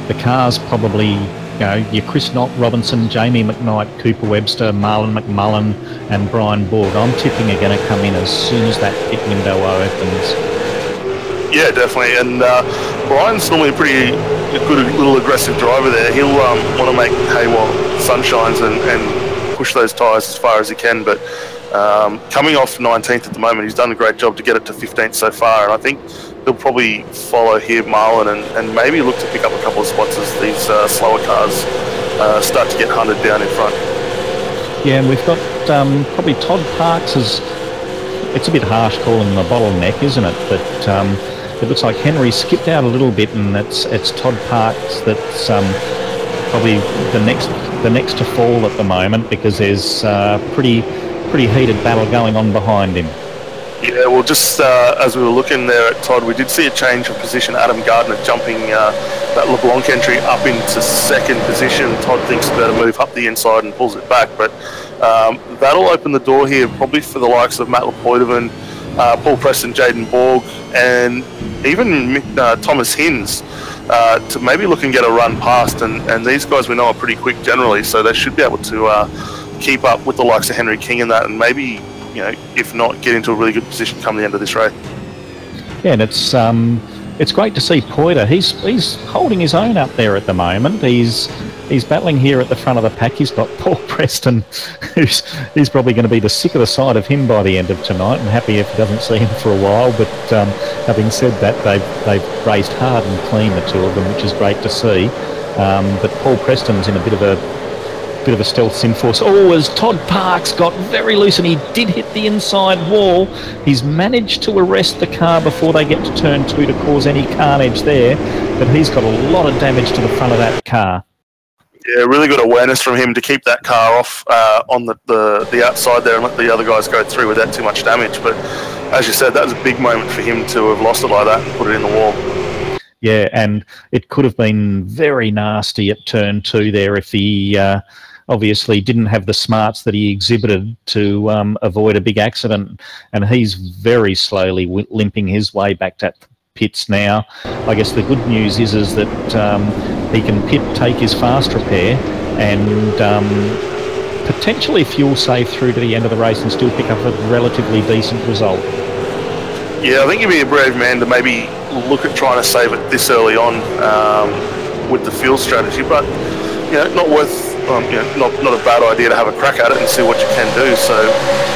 the cars probably, you know, your Chris Knott, Robinson, Jamie McKnight, Cooper Webster, Marlon McMullen and Brian Borg, I'm tipping are going to come in as soon as that pit window opens. Yeah, definitely. And Brian's normally a pretty good little aggressive driver there. He'll want to make hay while the sun shines and push those tyres as far as he can. But coming off 19th at the moment, he's done a great job to get it to 15th so far. And I think he'll probably follow here Marlon and maybe look to pick up a couple of spots as these slower cars start to get hunted down in front. Yeah, and we've got probably Todd Parks is, it's a bit harsh calling him a bottleneck, isn't it? But it looks like Henry skipped out a little bit, and it's Todd Parks that's probably the next to fall at the moment, because there's pretty heated battle going on behind him. Yeah, well, just as we were looking there at Todd, we did see a change of position. Adam Gardner jumping that LeBlanc entry up into second position. Todd thinks he's better move up the inside and pulls it back, but that'll open the door here probably for the likes of Matt Lepoitovan, Paul Preston, Jaden Borg, and even Thomas Hinds to maybe look and get a run past. And these guys we know are pretty quick generally, so they should be able to keep up with the likes of Henry King and that, and maybe, you know, if not, get into a really good position come the end of this race. Yeah, and it's great to see Poiter. He's holding his own up there at the moment. He's battling here at the front of the pack. He's got Paul Preston, who's probably going to be the sick of the sight of him by the end of tonight, and happy if he doesn't see him for a while. But having said that, they've raced hard and clean, the two of them, which is great to see. But Paul Preston's in a bit of a stealth sim force. Oh, as Todd Parks got very loose and he did hit the inside wall, he's managed to arrest the car before they get to turn 2 to cause any carnage there, but he's got a lot of damage to the front of that car. Yeah, really good awareness from him to keep that car off on the outside there and let the other guys go through without too much damage. But as you said, that was a big moment for him to have lost it like that and put it in the wall. Yeah, and it could have been very nasty at turn 2 there if he obviously didn't have the smarts that he exhibited to avoid a big accident, and he's very slowly limping his way back to pits now. I guess the good news is that he can take his fast repair and potentially fuel save through to the end of the race and still pick up a relatively decent result. Yeah, I think he'd be a brave man to maybe look at trying to save it this early on with the fuel strategy, but you know, not worth not a bad idea to have a crack at it and see what you can do. So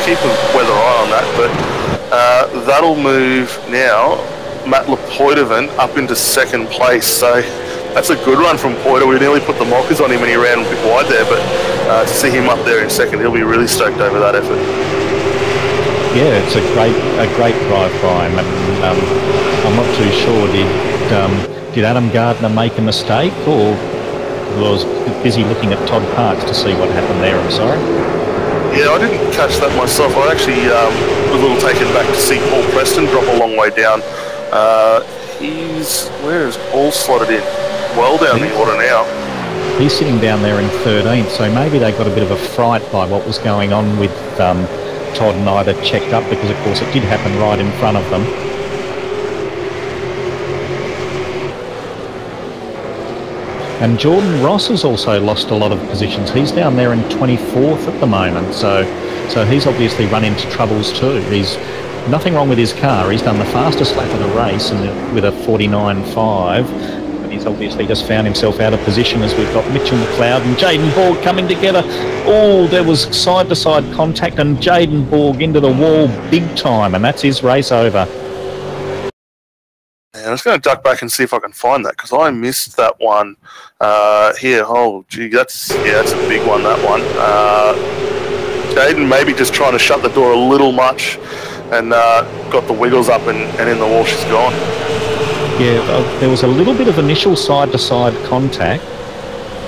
keep a weather eye on that. But that'll move now Matt Lepoitovan up into second place. So that's a good run from Poiter. We nearly put the mockers on him when he ran a bit wide there, but to see him up there in second, he'll be really stoked over that effort. Yeah, it's a great drive by him, and I'm not too sure did Adam Gardner make a mistake, or was busy looking at Todd Parks to see what happened there. I'm sorry. Yeah, I didn't catch that myself. I actually was a little taken back to see Paul Preston drop a long way down. Where is Paul slotted in? Well down the order now. He's sitting down there in 13th, so maybe they got a bit of a fright by what was going on with Todd and Ida checked up, because of course it did happen right in front of them. And Jordan Ross has also lost a lot of positions. He's down there in 24th at the moment, so he's obviously run into troubles too. He's nothing wrong with his car. He's done the fastest lap of the race with a 49.5. He's obviously just found himself out of position as we've got Mitchell McLeod and Jaden Borg coming together. Oh, there was side-to-side contact and Jaden Borg into the wall big time, and that's his race over. Yeah, I'm just going to duck back and see if I can find that, because I missed that one here. Oh, gee, that's a big one, that one. Jaden maybe just trying to shut the door a little much and got the wiggles up and in the wall she's gone. Yeah, there was a little bit of initial side-to-side contact.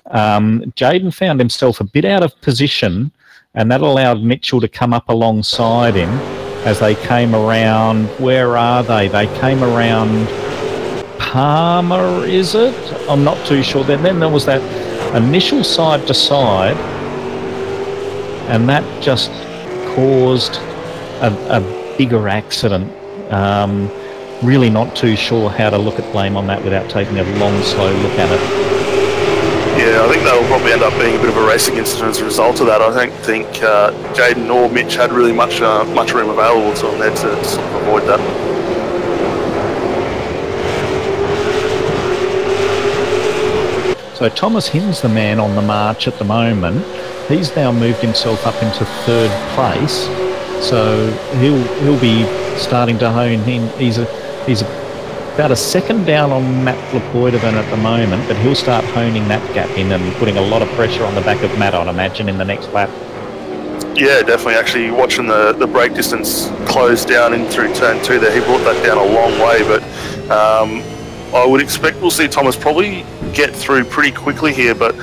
Jaden found himself a bit out of position, and that allowed Mitchell to come up alongside him as they came around. Where are they? They came around Palmer, is it? I'm not too sure. Then there was that initial side-to-side, and that just caused a bigger accident. Really not too sure how to look at blame on that without taking a long, slow look at it. Yeah, I think that will probably end up being a bit of a racing incident as a result of that. I don't think Jaden or Mitch had really much room available to them there to sort of avoid that. So Thomas Hin's the man on the march at the moment. He's now moved himself up into third place, so he'll be starting to hone in. He's about a second down on Matt Lepoitovan at the moment, but he'll start honing that gap in and putting a lot of pressure on the back of Matt, I'd imagine, in the next lap. Yeah, definitely. Actually, watching the brake distance close down in through turn 2 there, he brought that down a long way, but I would expect we'll see Thomas probably get through pretty quickly here, but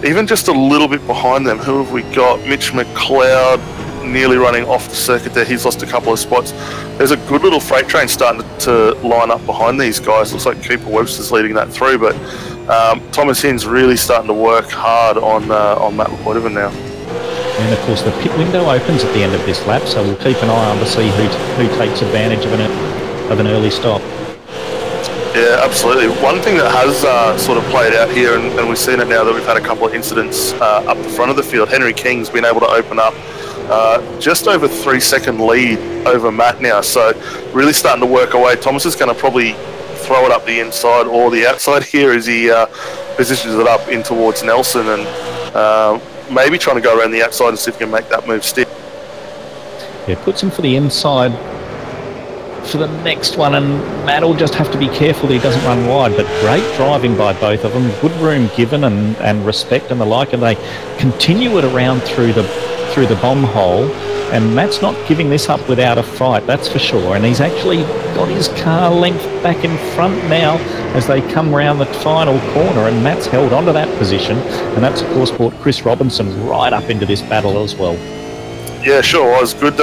even just a little bit behind them, who have we got? Mitch McLeod nearly running off the circuit there. He's lost a couple of spots. There's a good little freight train starting to line up behind these guys. Looks like Cooper Webster's leading that through, but Thomas Hin's really starting to work hard on Matt Lepoitovan now. And of course the pit window opens at the end of this lap, so we'll keep an eye on to see who takes advantage of an early stop. Yeah, absolutely. One thing that has sort of played out here, and we've seen it now that we've had a couple of incidents up the front of the field, Henry King's been able to open up just over 3-second lead over Matt now, so really starting to work away. Thomas is going to probably throw it up the inside or the outside here as he positions it up in towards Nelson, and maybe trying to go around the outside and see if he can make that move stick. Yeah, puts him for the inside for the next one, and Matt will just have to be careful that he doesn't run wide. But great driving by both of them, good room given and respect and the like, and they continue it around through the bomb hole, and Matt's not giving this up without a fight, that's for sure. And he's actually got his car length back in front now as they come round the final corner, and Matt's held onto that position, and that's of course brought Chris Robinson right up into this battle as well. Yeah, sure was. Good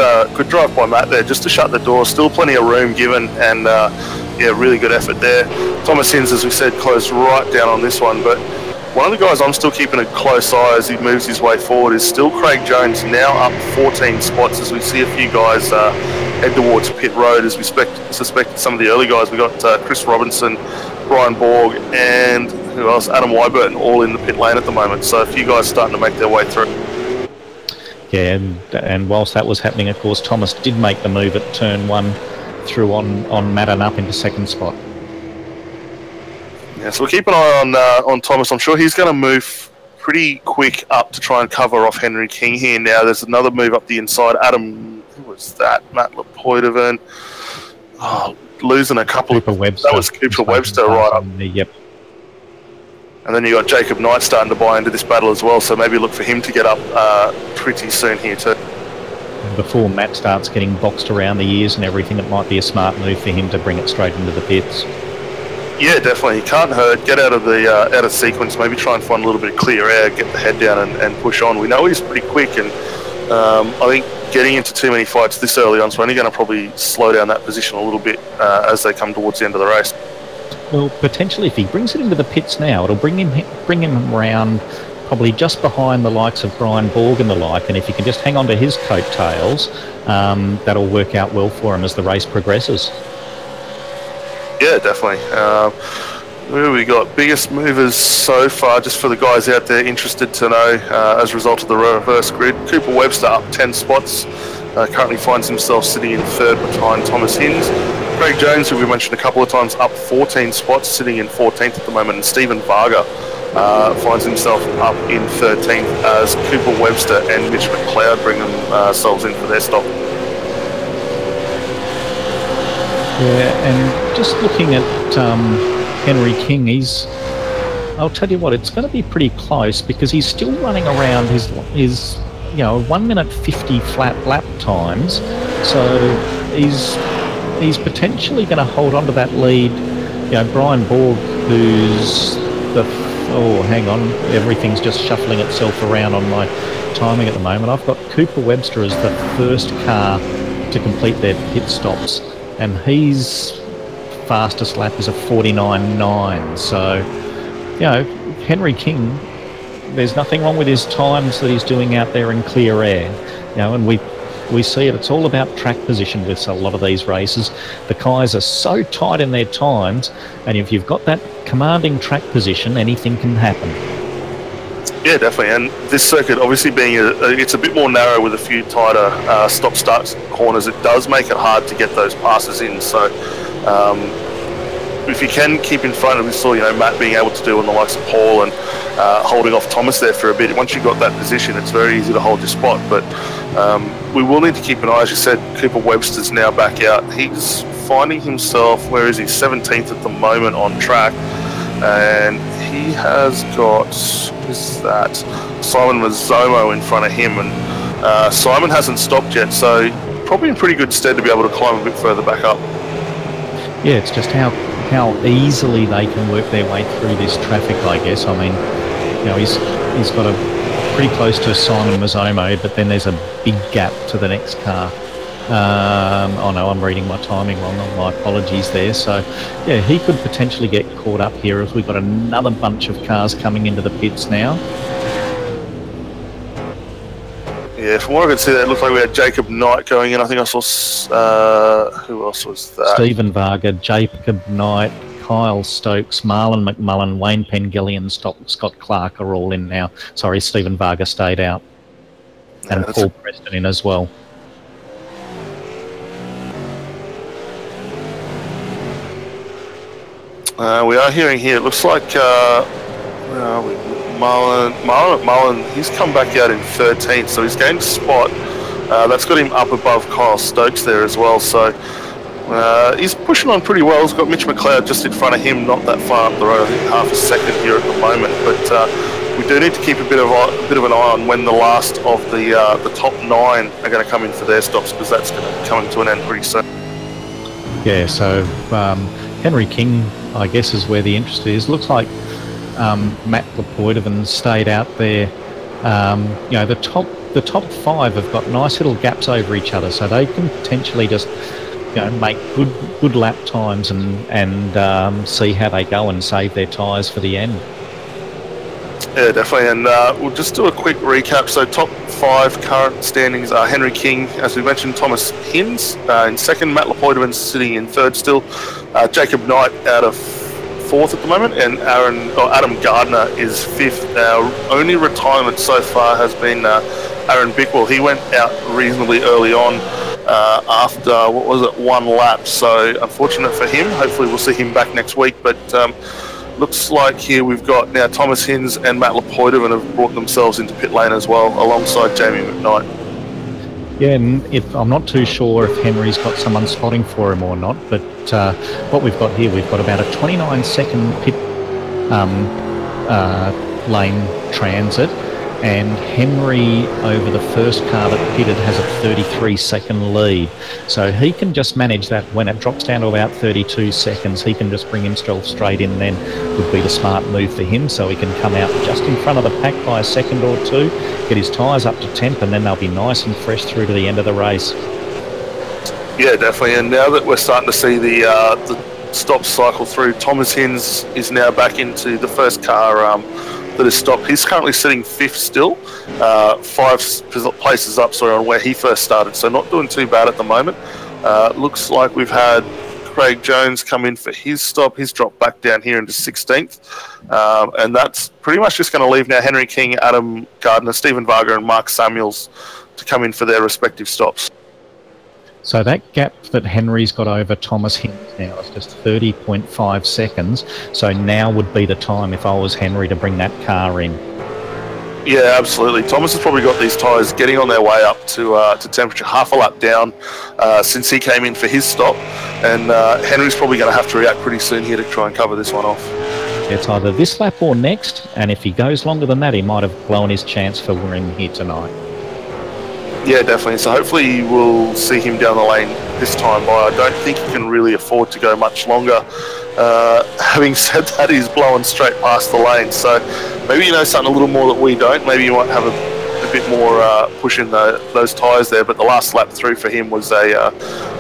drive by Matt there, just to shut the door. Still plenty of room given, and yeah, really good effort there. Thomas Hin's, as we said, closed right down on this one, but one of the guys I'm still keeping a close eye as he moves his way forward is still Craig Jones, now up 14 spots as we see a few guys head towards pit road. As we suspected some of the early guys, we got Chris Robinson, Brian Borg, and who else? Adam Wyburton, all in the pit lane at the moment. So a few guys starting to make their way through. Yeah, and whilst that was happening, of course, Thomas did make the move at turn 1 through on Matt and up into second spot. Yeah, so we'll keep an eye on Thomas. I'm sure he's going to move pretty quick up to try and cover off Henry King here. Now there's another move up the inside. Adam, who was that? Matt Lepoidovin. Oh, losing a couple Cooper of... Webster. That was Cooper Webster right up. Yep. And then you got Jacob Knight starting to buy into this battle as well, so maybe look for him to get up pretty soon here too. Before Matt starts getting boxed around the ears and everything, it might be a smart move for him to bring it straight into the pits. Yeah, definitely. He can't hurt. Get out of the out of sequence. Maybe try and find a little bit of clear air. Get the head down and push on. We know he's pretty quick, and I think getting into too many fights this early on is only going to probably slow down that position a little bit as they come towards the end of the race. Well, potentially, if he brings it into the pits now, it'll bring him around probably just behind the likes of Brian Borg and the like, and if he can just hang on to his coattails, that'll work out well for him as the race progresses. Yeah, definitely. Who have we got? Biggest movers so far, just for the guys out there interested to know, as a result of the reverse grid. Cooper Webster up 10 spots. Currently finds himself sitting in third behind Thomas Hinds. Craig Jones, who we mentioned a couple of times, up 14 spots, sitting in 14th at the moment. And Stephen Varga finds himself up in 13th as Cooper Webster and Mitch McLeod bring themselves in for their stop. Yeah, and just looking at Henry King, I'll tell you what, it's going to be pretty close because he's still running around his 1 minute 50 flat lap times, so he's potentially going to hold on to that lead. Brian Borg, who's hang on, everything's just shuffling itself around on my timing at the moment. I've got Cooper Webster as the first car to complete their pit stops, and his fastest lap is a 49.9. So, Henry King, there's nothing wrong with his times that he's doing out there in clear air. And we see it. It's all about track position with a lot of these races. The guys are so tight in their times, and if you've got that commanding track position, anything can happen. Yeah, definitely. And this circuit, obviously being it's a bit more narrow with a few tighter stop-start corners, it does make it hard to get those passes in. So if you can keep in front of, we saw Matt being able to do on the likes of Paul and holding off Thomas there for a bit. Once you've got that position, it's very easy to hold your spot. But we will need to keep an eye. As you said, Cooper Webster's now back out. He's finding himself, where is he, 17th at the moment on track. And he has got, who is that? Simon Mazzomo in front of him. And Simon hasn't stopped yet, so probably in pretty good stead to be able to climb a bit further back up. Yeah, it's just how easily they can work their way through this traffic, I guess. I mean, he's got a pretty close to Simon Mazzomo, but then there's a big gap to the next car. Oh no, I'm reading my timing wrong. My apologies there. So, yeah, he could potentially get caught up here as we've got another bunch of cars coming into the pits now. Yeah, from what I could see, it looked like we had Jacob Knight going in. I think I saw... who else was that? Stephen Varga, Jacob Knight, Kyle Stokes, Marlon McMullen, Wayne Pengillian, Scott Clark are all in now. Sorry, Stephen Varga stayed out. And Paul Preston in as well. We are hearing here, it looks like Marlon McMullen, he's come back out in 13th, so he's gained a spot. That's got him up above Kyle Stokes there as well, so he's pushing on pretty well. He's got Mitch McLeod just in front of him, not that far up the road, I think half a second here at the moment, but we do need to keep a bit of an eye on when the last of the top 9 are going to come in for their stops, because that's going to be coming to an end pretty soon. Yeah, so Henry King, I guess, is where the interest is. Looks like Matt Lepoidovin stayed out there. The top 5 have got nice little gaps over each other, so they can potentially just make good lap times and see how they go and save their tyres for the end. Yeah, definitely, and we'll just do a quick recap. So top 5 current standings are Henry King, as we mentioned, Thomas Hinds in second, Matt Lepoidovin sitting in third still, Jacob Knight out of 4th at the moment, and Adam Gardner is 5th. Our only retirement so far has been Aaron Bickwell. He went out reasonably early on after, 1 lap, so unfortunate for him. Hopefully we'll see him back next week, but Looks like here we've got now Thomas Hinds and Matt Lepoitovan have brought themselves into pit lane as well, alongside Jamie McKnight. Yeah, and I'm not too sure if Henry's got someone spotting for him or not, but what we've got here, we've got about a 29-second pit lane transit, and Henry over the first car that pitted has a 33-second lead. So he can just manage that. When it drops down to about 32 seconds, he can just bring himself straight in then, would be the smart move for him, so he can come out just in front of the pack by a second or two, get his tyres up to temp, and then they'll be nice and fresh through to the end of the race. Yeah, definitely. And now that we're starting to see the stops cycle through, Thomas Hinds is now back into the first car that is stopped. He's currently sitting 5th still, 5 places up, on where he first started, so not doing too bad at the moment. Looks like we've had Craig Jones come in for his stop. He's dropped back down here into 16th, and that's pretty much just going to leave now Henry King, Adam Gardner, Stephen Varga and Mark Samuels to come in for their respective stops. So that gap that Henry's got over Thomas Hinds now is just 30.5 seconds. So now would be the time, if I was Henry, to bring that car in. Yeah, absolutely. Thomas has probably got these tyres getting on their way up to temperature, half a lap down since he came in for his stop. And Henry's probably going to have to react pretty soon here to try and cover this one off. It's either this lap or next, and if he goes longer than that, he might have blown his chance for winning here tonight. Yeah, definitely. So hopefully we'll see him down the lane this time by. I don't think he can really afford to go much longer. Having said that, he's blowing straight past the lane. So maybe you know something a little more that we don't. Maybe you might have a bit more push in those tyres there. But the last lap through for him was a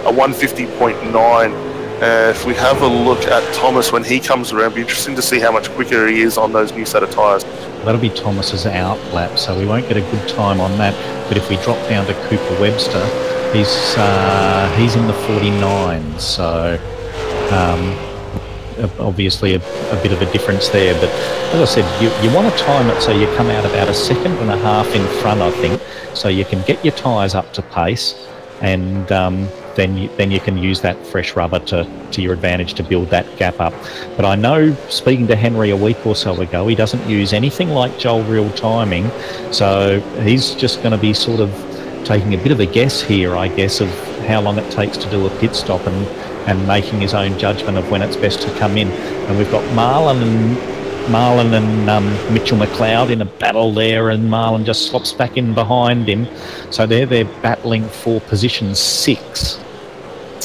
150.9. If we have a look at Thomas when he comes around, it'll be interesting to see how much quicker he is on those new set of tyres. That'll be Thomas's out lap, so we won't get a good time on that. But if we drop down to Cooper Webster, he's in the 49, so obviously a bit of a difference there. But as I said, you want to time it so you come out about a second and a half in front, I think, so you can get your tyres up to pace, and then you can use that fresh rubber to your advantage to build that gap up. But I know, speaking to Henry a week or so ago, he doesn't use anything like Joel real timing, so he's just going to be sort of taking a bit of a guess here, I guess, of how long it takes to do a pit stop and making his own judgment of when it's best to come in. And we've got Marlon and Mitchell McLeod in a battle there, and Marlon just swaps back in behind him. So they're battling for position 6.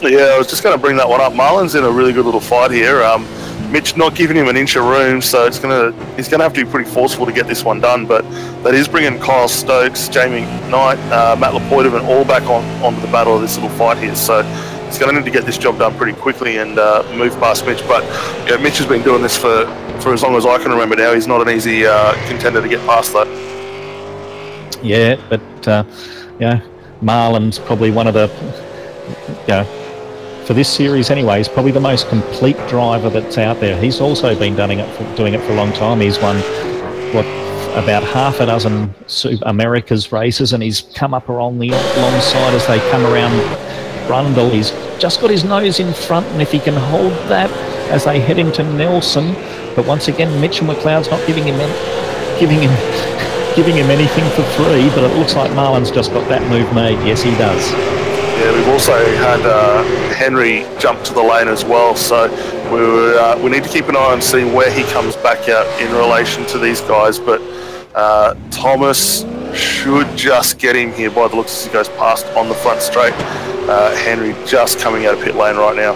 Yeah, I was just going to bring that one up. Marlon's in a really good little fight here. Mitch not giving him an inch of room, so he's going to have to be pretty forceful to get this one done. But that is bringing Kyle Stokes, Jamie Knight, Matt Lepoitovan all back onto the battle of this little fight here. So he's going to need to get this job done pretty quickly and move past Mitch. But yeah, Mitch has been doing this for as long as I can remember now. He's not an easy contender to get past that. Yeah, but Marlon's probably one of the, for this series anyway, he's probably the most complete driver that's out there. He's also been doing it for a long time. He's won about half a dozen America's races, and he's come up alongside as they come around Brundle. He's just got his nose in front, and if he can hold that as they head into Nelson. But once again, Mitchell McLeod's not giving him anything for free, but it looks like Marlon's just got that move made. Yes, he does. Yeah, we've also had Henry jump to the lane as well, so we need to keep an eye and see where he comes back out in relation to these guys. But Thomas should just get him here by the looks as he goes past on the front straight. Henry just coming out of pit lane right now.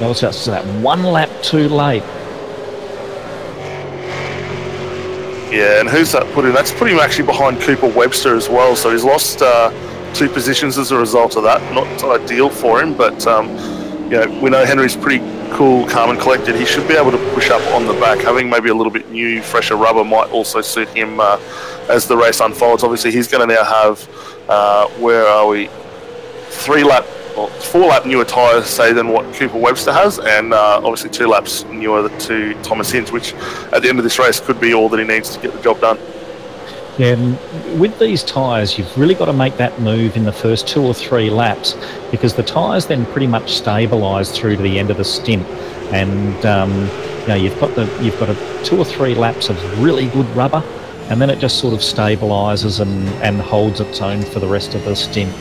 That was just that one lap too late. Yeah, and who's that put in? That's putting him actually behind Cooper Webster as well, so he's lost 2 positions as a result of that. Not ideal for him, but we know Henry's pretty cool, calm and collected. He should be able to push up on the back. Having maybe a little bit new, fresher rubber might also suit him as the race unfolds. Obviously, he's going to now have, 4 lap newer tyres, say, than what Cooper Webster has, and obviously 2 laps newer to Thomas Hinds, which at the end of this race could be all that he needs to get the job done. Yeah, and with these tyres, you've really got to make that move in the first 2 or 3 laps, because the tyres then pretty much stabilise through to the end of the stint. And you know, you've got a 2 or 3 laps of really good rubber, and then it just sort of stabilises and holds its own for the rest of the stint.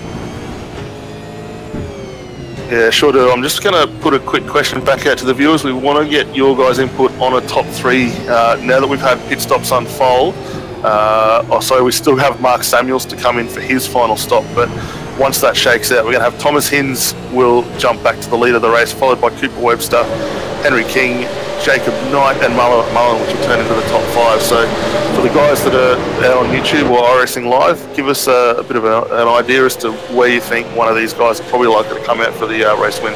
Yeah, sure do. I'm just going to put a quick question back out to the viewers. We want to get your guys' input on a top 3 now that we've had pit stops unfold. We still have Mark Samuels to come in for his final stop, but once that shakes out, we're going to have Thomas Hinz will jump back to the lead of the race, followed by Cooper Webster, Henry King, Jacob Knight and Mullen, which will turn into the top 5. So for the guys that are out on YouTube or iRacing Live, give us a bit of an idea as to where you think one of these guys are probably likely to come out for the race win.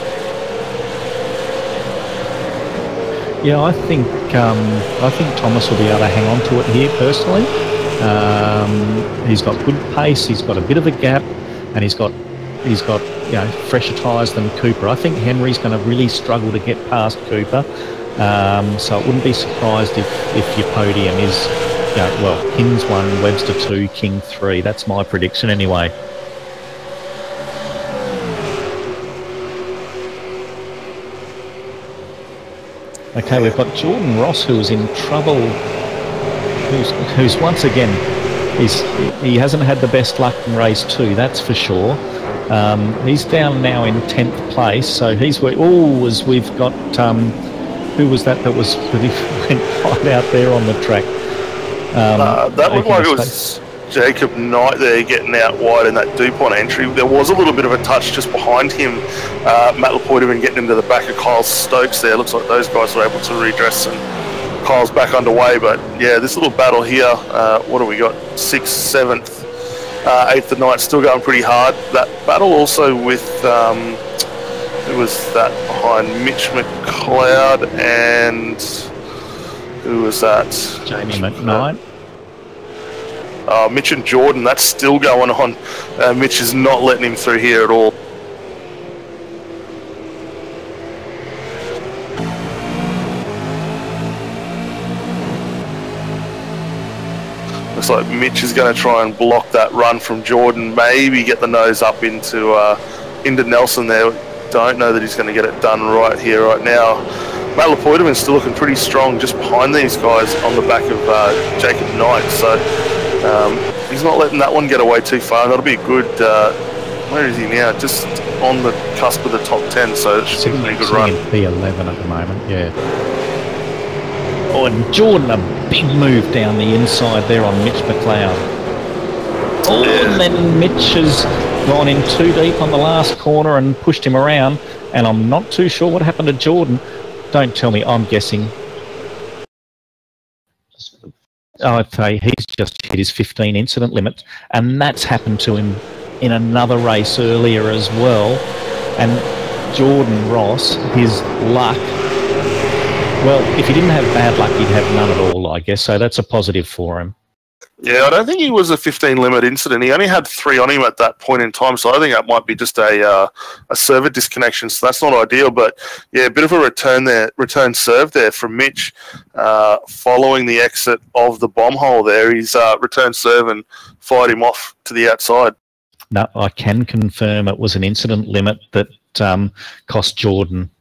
Yeah, I think Thomas will be able to hang on to it here personally. He's got good pace, he's got a bit of a gap, and he's got you know, fresher tyres than Cooper. I think Henry's going to really struggle to get past Cooper. So I wouldn't be surprised if your podium is, you know, well, Hinz 1, Webster 2, King 3. That's my prediction anyway. Okay, we've got Jordan Ross, who's in trouble, who's once again, he hasn't had the best luck in race 2, that's for sure. He's down now in 10th place, so he's, as we've got, who was that was pretty went right out there on the track? That looked like it was Jacob Knight there getting out wide in that DuPont entry. There was a little bit of a touch just behind him. Matt Lapointe even getting into the back of Kyle Stokes there. Looks like those guys were able to redress and Kyle's back underway. But yeah, this little battle here, what have we got? 6th, 7th, 8th and 9th, still going pretty hard. That battle also with, who was that behind? Mitch McLeod and who was that? Jamie McKnight. Mitch and Jordan, that's still going on. Mitch is not letting him through here at all. Looks like Mitch is going to try and block that run from Jordan, maybe get the nose up into Nelson there. Don't know that he's going to get it done right here, right now. Matt Lapointe still looking pretty strong just behind these guys on the back of Jacob Knight. So he's not letting that one get away too far. That'll be a good, where is he now? Just on the cusp of the top 10, so it should be a good run. P11 at the moment, yeah. Oh, and Jordan, a big move down the inside there on Mitch McLeod. Oh, yeah. And then Mitch has gone in too deep on the last corner and pushed him around, and I'm not too sure what happened to Jordan. Don't tell me, I'm guessing. I'd say he's just hit his 15 incident limit, and that's happened to him in another race earlier as well. And Jordan Ross, his luck, well, if he didn't have bad luck, he'd have none at all, I guess, so that's a positive for him. Yeah, I don't think he was a 15 limit incident. He only had 3 on him at that point in time, so I think that might be just a server disconnection, so that's not ideal. But yeah, a bit of a return serve there from Mitch following the exit of the bomb hole there. He's returned serve and fired him off to the outside. No, I can confirm it was an incident limit that cost Jordan.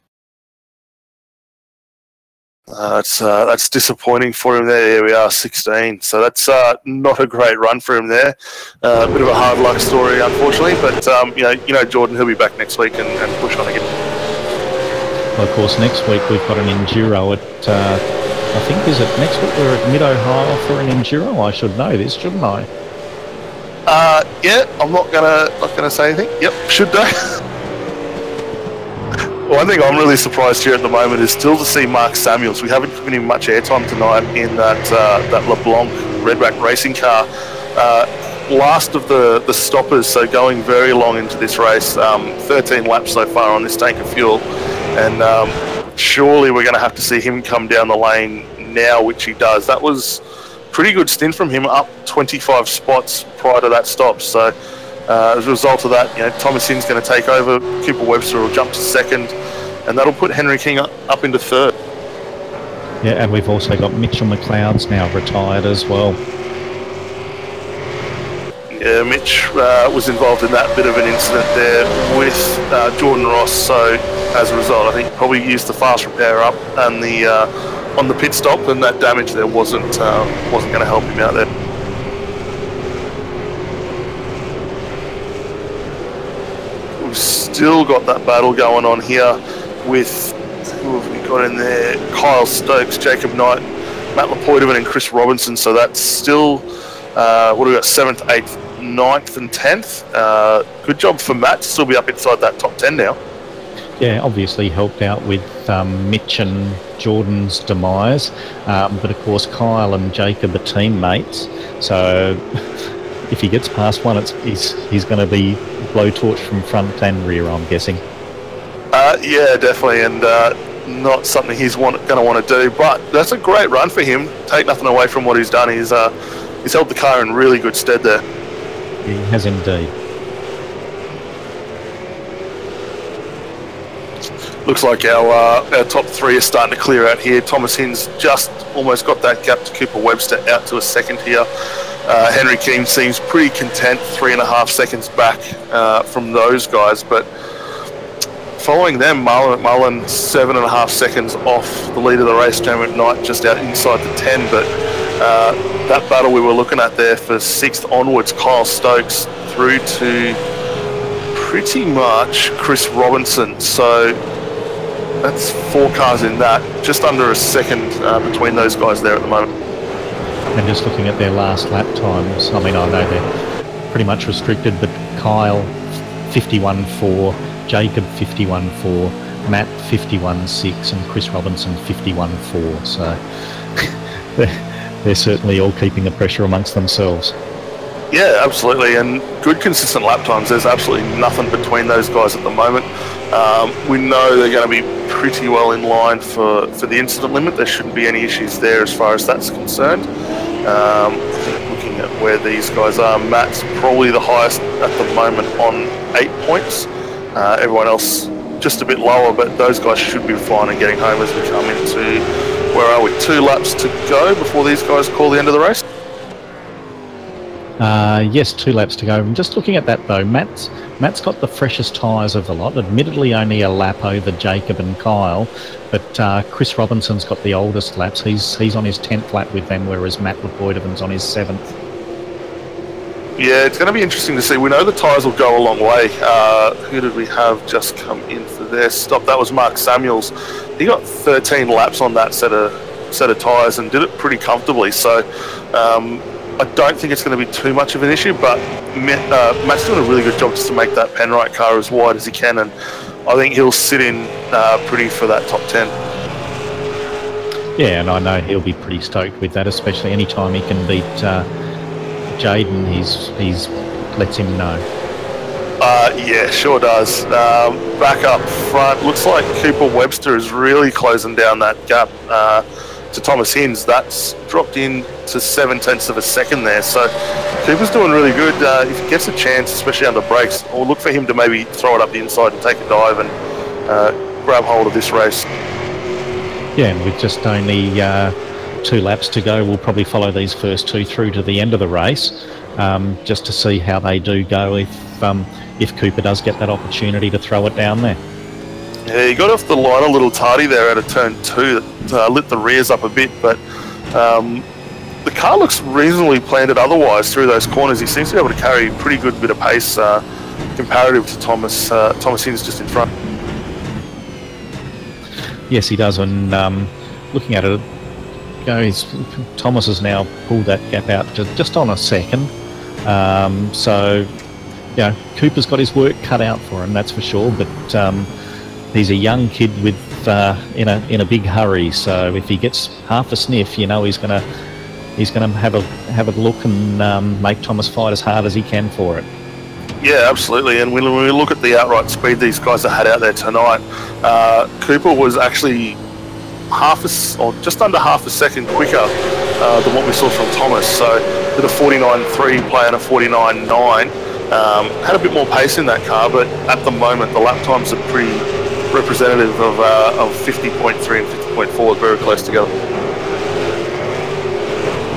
That's disappointing for him there. Here we are, 16. So that's not a great run for him there. A bit of a hard luck story, unfortunately. But you know, Jordan, he'll be back next week and push on again. Well, of course, next week we've got an enduro at. I think is it next week we're at Mid Ohio for an enduro. I should know this, shouldn't I? Yeah, I'm not gonna say anything. Yep, should know. One thing I'm really surprised here at the moment is still to see Mark Samuels. We haven't given him much airtime tonight in that LeBlanc Redback racing car. Last of the stoppers, so going very long into this race. 13 laps so far on this tank of fuel. And surely we're going to have to see him come down the lane now, which he does. That was a pretty good stint from him, up 25 spots prior to that stop. So as a result of that, Thomas Hin's going to take over. Cooper Webster will jump to 2nd, and that'll put Henry King up into 3rd. Yeah, and we've also got Mitchell McLeod's now retired as well. Yeah, Mitch was involved in that bit of an incident there with Jordan Ross. So as a result. I think he probably used the fast repair up and the on the pit stop, and that damage there wasn't going to help him out there. We've still got that battle going on here with, who have we got in there? Kyle Stokes, Jacob Knight, Matt Lapoitovan and Chris Robinson. So that's still, what do we got, 7th, 8th, 9th and 10th. Good job for Matt to still be up inside that top 10 now. Yeah, obviously helped out with Mitch and Jordan's demise, but of course Kyle and Jacob are teammates, so if he gets past one, he's going to be blowtorch from front and rear, I'm guessing. Yeah, definitely, and not something he's going to want to do, but that's a great run for him. Take nothing away from what he's done. He's held the car in really good stead there. He has indeed. Looks like our top 3 are starting to clear out here. Thomas Hin's just almost got that gap to Cooper Webster out to a second here. Henry Keane seems pretty content, 3.5 seconds back from those guys, but following them, Marlon McMullen 7.5 seconds off the lead of the race. Jeremy McKnight just out inside the 10, but that battle we were looking at there for 6th onwards, Kyle Stokes through to pretty much Chris Robinson. So that's 4 cars in that, just under a second between those guys there at the moment. And just looking at their last lap times, I mean, I know they're pretty much restricted, but Kyle 51.4, Jacob 51.4, Matt 51.6, and Chris Robinson 51.4. So they're certainly all keeping the pressure amongst themselves. Yeah, absolutely, and good consistent lap times. There's absolutely nothing between those guys at the moment. We know they're going to be pretty well in line for the incident limit. There shouldn't be any issues there as far as that's concerned. I think looking at where these guys are, Matt's probably the highest at the moment on 8 points. Everyone else just a bit lower, but those guys should be fine and getting home as we come into, where are we, 2 laps to go before these guys call the end of the race? Yes, 2 laps to go. I'm just looking at that though. Matt's got the freshest tyres of the lot. Admittedly, only a lap over Jacob and Kyle, but Chris Robinson's got the oldest laps. He's on his 10th lap with them, whereas Matt Lapoitovan's on his 7th. Yeah, it's going to be interesting to see. We know the tyres will go a long way. Who did we have just come in for their stop? That was Mark Samuels. He got 13 laps on that set of tyres and did it pretty comfortably. So I don't think it's going to be too much of an issue, but Matt's doing a really good job just to make that Penrite car as wide as he can, and I think he'll sit in pretty for that top 10. Yeah, and I know he'll be pretty stoked with that, especially any time he can beat Jaden. He's lets him know. Yeah, sure does. Back up front, looks like Cooper Webster is really closing down that gap to Thomas Hinds. That's dropped in to 0.7 of a second there. So Cooper's doing really good. If he gets a chance, especially under brakes, we'll look for him to maybe throw it up the inside and take a dive and grab hold of this race. Yeah, and with just only 2 laps to go, we'll probably follow these first 2 through to the end of the race, just to see how they do go if Cooper does get that opportunity to throw it down there. Yeah, he got off the line a little tardy there out of turn 2. That lit the rears up a bit, but the car looks reasonably planted otherwise through those corners. He seems to be able to carry a pretty good bit of pace comparative to Thomas Hinds just in front. Yes, he does, and looking at it, Thomas has now pulled that gap out to just on a second. So, yeah, Cooper's got his work cut out for him, that's for sure. But he's a young kid with in a big hurry. So if he gets half a sniff, you know he's gonna have a look and make Thomas fight as hard as he can for it. Yeah, absolutely. And when we look at the outright speed these guys have had out there tonight, Cooper was actually just under half a second quicker than what we saw from Thomas. So with a 49.3 playing a 49.9, had a bit more pace in that car, but at the moment the lap times are pretty representative of 50.3 and 50.4, very close together.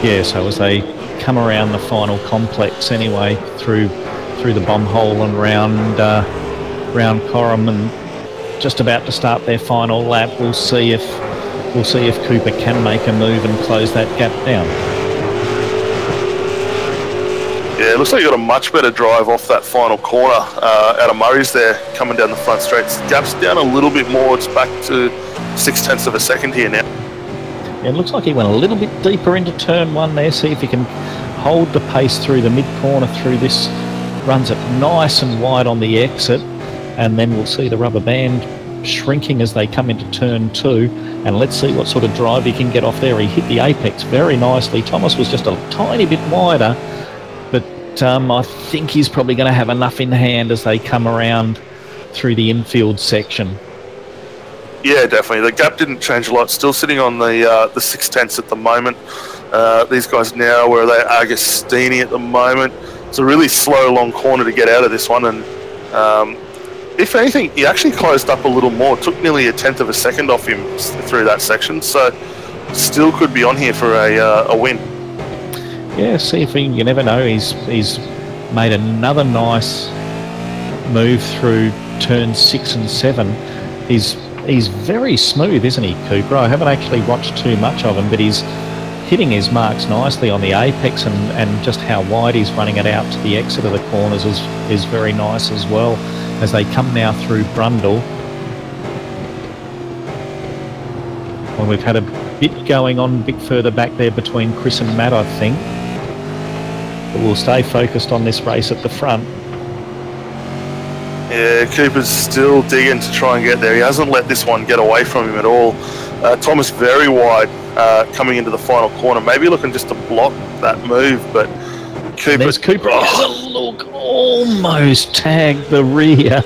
Yeah, so as they come around the final complex anyway, through the bomb hole and round Coram and just about to start their final lap. We'll see if Cooper can make a move and close that gap down. Yeah, it looks like you got a much better drive off that final corner out of Murray's there, coming down the front straight. Gap's down a little bit more. It's back to 0.6 of a second here now. Yeah, it looks like he went a little bit deeper into turn one there. See if he can hold the pace through the mid-corner through this. Runs it nice and wide on the exit, and then we'll see the rubber band shrinking as they come into turn two. And let's see what sort of drive he can get off there. He hit the apex very nicely. Thomas was just a tiny bit wider, but I think he's probably going to have enough in hand as they come around through the infield section. Yeah, definitely. The gap didn't change a lot. Still sitting on the 0.6 at the moment. These guys now, where they are Agostini at the moment. It's a really slow, long corner to get out of this one. And if anything, he actually closed up a little more. It took nearly 1/10 of a second off him through that section. So still could be on here for a win. Yeah, see if he, you never know. He's made another nice move through turns 6 and 7. He's very smooth, isn't he, Cooper? I haven't actually watched too much of him, but he's hitting his marks nicely on the apex, and just how wide he's running it out to the exit of the corners is very nice as well as they come now through Brundle. Well, we've had a bit going on a bit further back there between Chris and Matt, I think. But we'll stay focused on this race at the front. Yeah, Cooper's still digging to try and get there. He hasn't let this one get away from him at all. Thomas very wide coming into the final corner. Maybe looking just to block that move, but Cooper... There's Cooper. Oh, look, almost tagged the rear.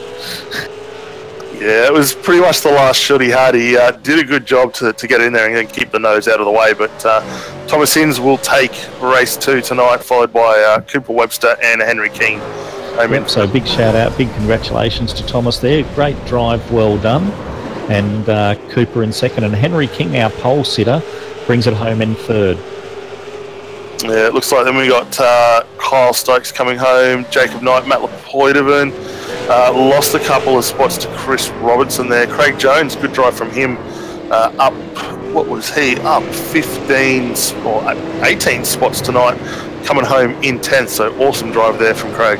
Yeah, it was pretty much the last shot he had. He did a good job to get in there and keep the nose out of the way, but Thomas Hinds will take race 2 tonight, followed by Cooper Webster and Henry King. Yep, so big shout out, big congratulations to Thomas there. Great drive, well done. And Cooper in second, and Henry King, our pole sitter, brings it home in third. Yeah, it looks like then we got Kyle Stokes coming home, Jacob Knight, Matt Lepoidovin. Lost a couple of spots to Chris Robertson there. Craig Jones, good drive from him. Up, what was he? Up 15 or 18 spots tonight, coming home in 10th. So awesome drive there from Craig.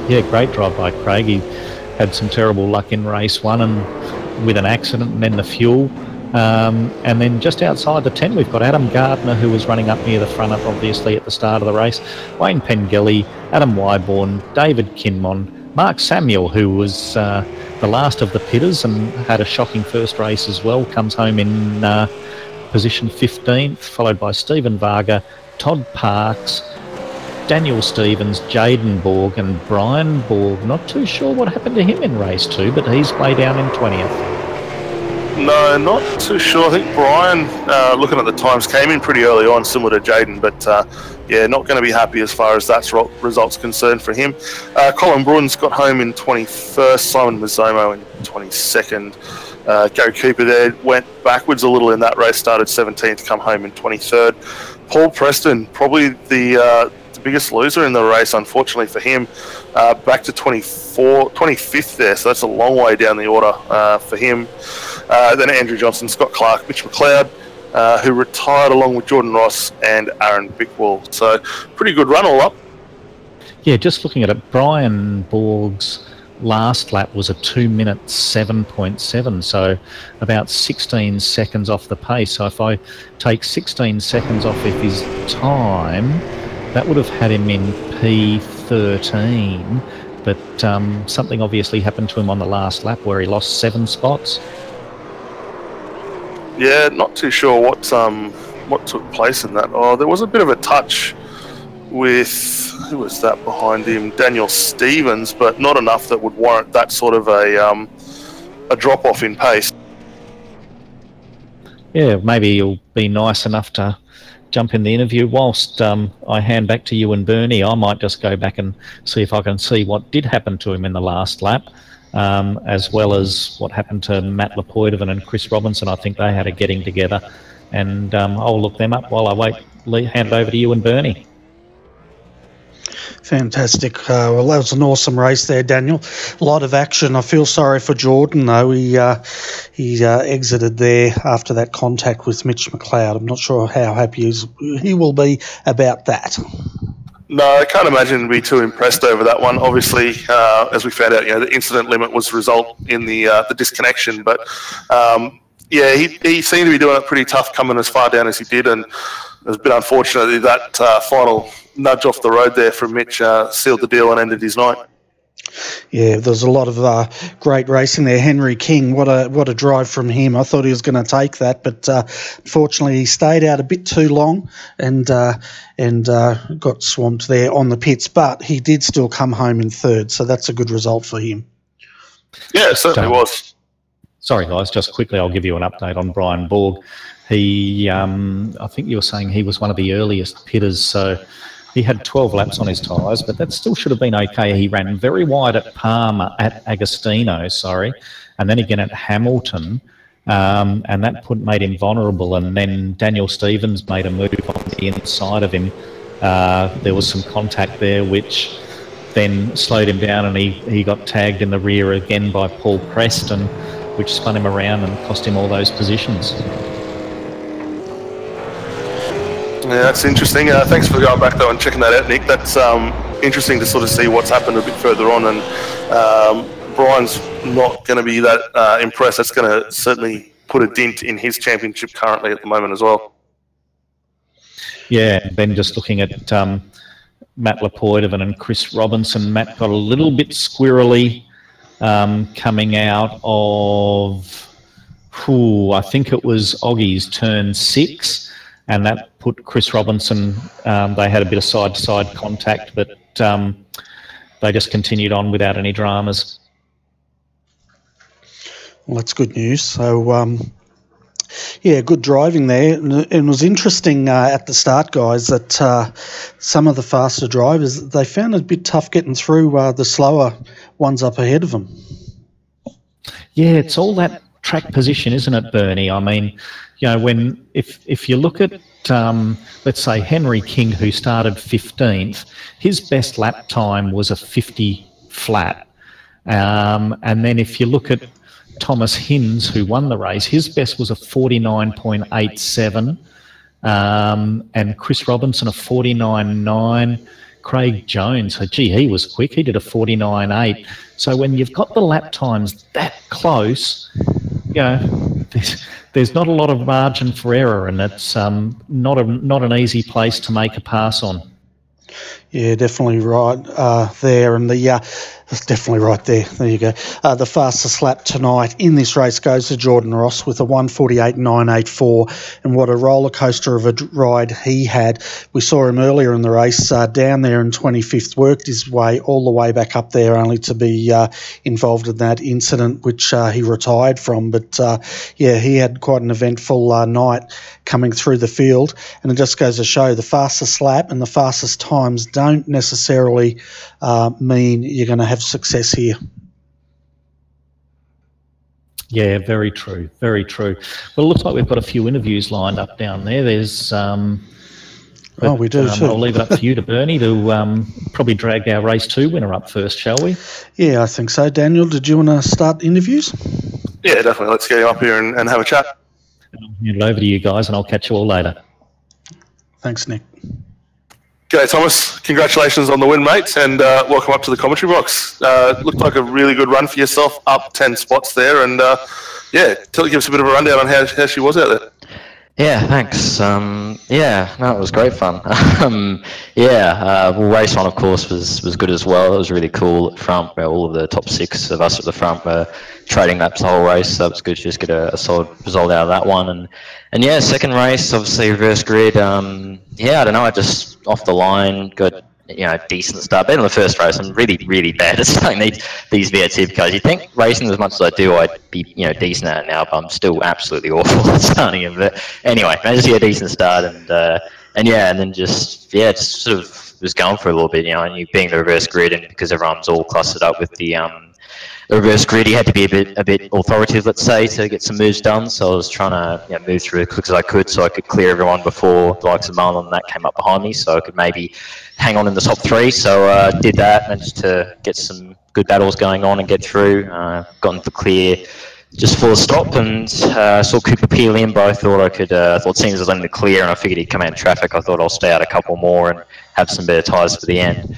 Yeah, great drive by Craig. He had some terrible luck in race 1 and with an accident, and then the fuel. And then just outside the 10, we've got Adam Gardner, who was running up near the front, obviously, at the start of the race. Wayne Pengelly, Adam Wyborn, David Kinmon, Mark Samuel, who was the last of the pitters and had a shocking first race as well, comes home in position 15th, followed by Stephen Varga, Todd Parks, Daniel Stevens, Jaden Borg and Brian Borg. Not too sure what happened to him in race 2, but he's way down in 20th. No, not too sure. I think Brian, looking at the times, came in pretty early on, similar to Jaden, but yeah, not going to be happy as far as that result's concerned for him. Colin Bruins got home in 21st, Simon Mazzomo in 22nd. Gary Cooper there went backwards a little in that race, started 17th, come home in 23rd. Paul Preston, probably the biggest loser in the race, unfortunately for him, back to 25th there, so that's a long way down the order for him. Then Andrew Johnson, Scott Clark, Mitch McLeod, who retired along with Jordan Ross and Aaron Bickwell. So pretty good run all up. Yeah, just looking at it, Brian Borg's last lap was a 2-minute 7.7, so about 16 seconds off the pace. So if I take 16 seconds off of his time, that would have had him in P13, but something obviously happened to him on the last lap where he lost 7 spots. Yeah, not too sure what took place in that. Oh, there was a bit of a touch with, who was that behind him? Daniel Stevens, but not enough that would warrant that sort of a drop-off in pace. Yeah, maybe he'll be nice enough to jump in the interview. Whilst I hand back to you and Bernie, I might just go back and see if I can see what did happen to him in the last lap, as well as what happened to Matt Lepoidovin and Chris Robinson. I think they had a getting together, and I'll look them up while I hand it over to you and Bernie. Fantastic. Well, that was an awesome race there, Daniel. A lot of action. I feel sorry for Jordan, though. He exited there after that contact with Mitch McLeod. I'm not sure how happy he will be about that. No, I can't imagine he'd be too impressed over that one. Obviously, as we found out, the incident limit was the result in the disconnection. But he seemed to be doing it pretty tough, coming as far down as he did, and it was a bit unfortunate that final nudge off the road there from Mitch sealed the deal and ended his night. Yeah, there's a lot of great racing there. Henry King, what a drive from him. I thought he was going to take that, but unfortunately he stayed out a bit too long and got swamped there on the pits. But he did still come home in third, so that's a good result for him. Yeah, it certainly was. Sorry, guys, just quickly, I'll give you an update on Brian Borg. He, I think you were saying he was one of the earliest pitters, so he had 12 laps on his tyres, but that still should have been okay. He ran very wide at Agostino, and then again at Hamilton, and that made him vulnerable. And then Daniel Stevens made a move on the inside of him. There was some contact there, which then slowed him down, and he got tagged in the rear again by Paul Preston, which spun him around and cost him all those positions. Yeah, that's interesting. Thanks for going back though and checking that out, Nick. That's interesting to sort of see what's happened a bit further on, and Brian's not going to be that impressed. That's going to certainly put a dent in his championship currently at the moment as well. Yeah, then just looking at Matt Lapoidovan and Chris Robinson. Matt got a little bit squirrely coming out of, I think it was Oggie's turn 6. And that put Chris Robinson, they had a bit of side-to-side contact, but they just continued on without any dramas. Well, that's good news. So, good driving there. And it was interesting at the start, guys, that some of the faster drivers, they found it a bit tough getting through the slower ones up ahead of them. Yeah, it's all that track position, isn't it, Bernie? I mean, if you look at, let's say, Henry King, who started 15th, his best lap time was a 50 flat. And then if you look at Thomas Hinds, who won the race, his best was a 49.87. And Chris Robinson, a 49.9. Craig Jones, he was quick. He did a 49.8. So when you've got the lap times that close, there's not a lot of margin for error, and it's not an easy place to make a pass on. Yeah, definitely right there, and definitely right there. There you go. The fastest lap tonight in this race goes to Jordan Ross with a 1:48.984, and what a roller coaster of a ride he had. We saw him earlier in the race down there in 25th, worked his way all the way back up there, only to be involved in that incident which he retired from. But he had quite an eventful night coming through the field, and it just goes to show the fastest lap and the fastest times don't necessarily mean you're going to have success here. Yeah, very true, very true. Well, it looks like we've got a few interviews lined up down there. There's we do too. I'll leave it up to you, to Bernie, to probably drag our race 2 winner up first, shall we? Yeah, I think so. Daniel, did you want to start interviews? Yeah, definitely. Let's get you up here and have a chat. I'll hand it over to you guys, and I'll catch you all later. Thanks, Nick. G'day, Thomas. Congratulations on the win, mate, and welcome up to the commentary box. Looked like a really good run for yourself, up 10 spots there, and give us a bit of a rundown on how she was out there. Yeah, thanks. It was great fun. Race 1, of course, was good as well. It was really cool at the front, where all of the top 6 of us at the front were trading laps the whole race, so it was good to just get a solid result out of that one. And second race, obviously reverse grid. I don't know, I just off the line got decent start. Better than the first race. I'm really, really bad at starting these VRT cars. You'd think racing as much as I do, I'd be decent at it now, but I'm still absolutely awful at starting it. But anyway, managed to get a decent start, and then just sort of was going for a little bit, and you being the reverse grid, and because everyone's all clustered up with the the reverse grid, he had to be a bit authoritative, let's say, to get some moves done. So I was trying to move through as quick as I could, so I could clear everyone before the likes of Marlon and that came up behind me, so I could maybe hang on in the top 3. So did that, managed to get some good battles going on and get through. Got into the clear just for a stop, and saw Cooper peel in, but I thought seeing as I was in the clear and I figured he'd come out in traffic, I thought I'll stay out a couple more and have some better tyres for the end.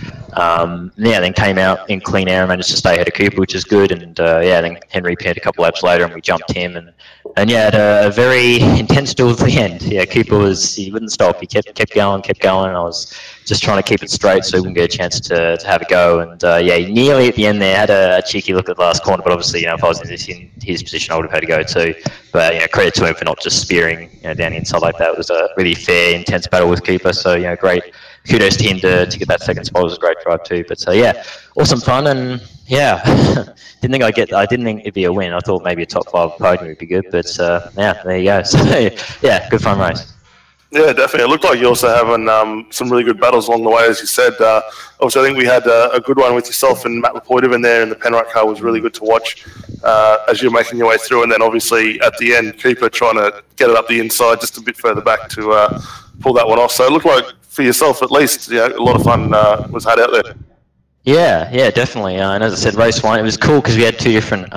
Then came out in clean air and managed to stay ahead of Cooper, which is good, and then Henry pinned a couple laps later and we jumped him, and had a very intense duel at the end. Cooper he wouldn't stop, he kept going, and I was just trying to keep it straight so he wouldn't get a chance to have a go, and he nearly at the end there had a cheeky look at the last corner, but obviously if I was in his position I would have had a go too, but credit to him for not just spearing down the inside like that. It was a really fair, intense battle with Cooper, so great. Kudos to him to get that second spot. It was a great drive too. But awesome fun, and didn't think it'd be a win. I thought maybe a top 5 podium would be good, but there you go. So good fun race. Yeah, definitely. It looked like you're also having some really good battles along the way, as you said. Obviously, I think we had a good one with yourself and Matt Lapointe in there, and the Penrite car was really good to watch as you're making your way through. And then obviously at the end, Cooper trying to get it up the inside just a bit further back to pull that one off. So it looked like, for yourself at least, a lot of fun was had out there. Yeah, definitely. And as I said, race 1, it was cool because we had 2 different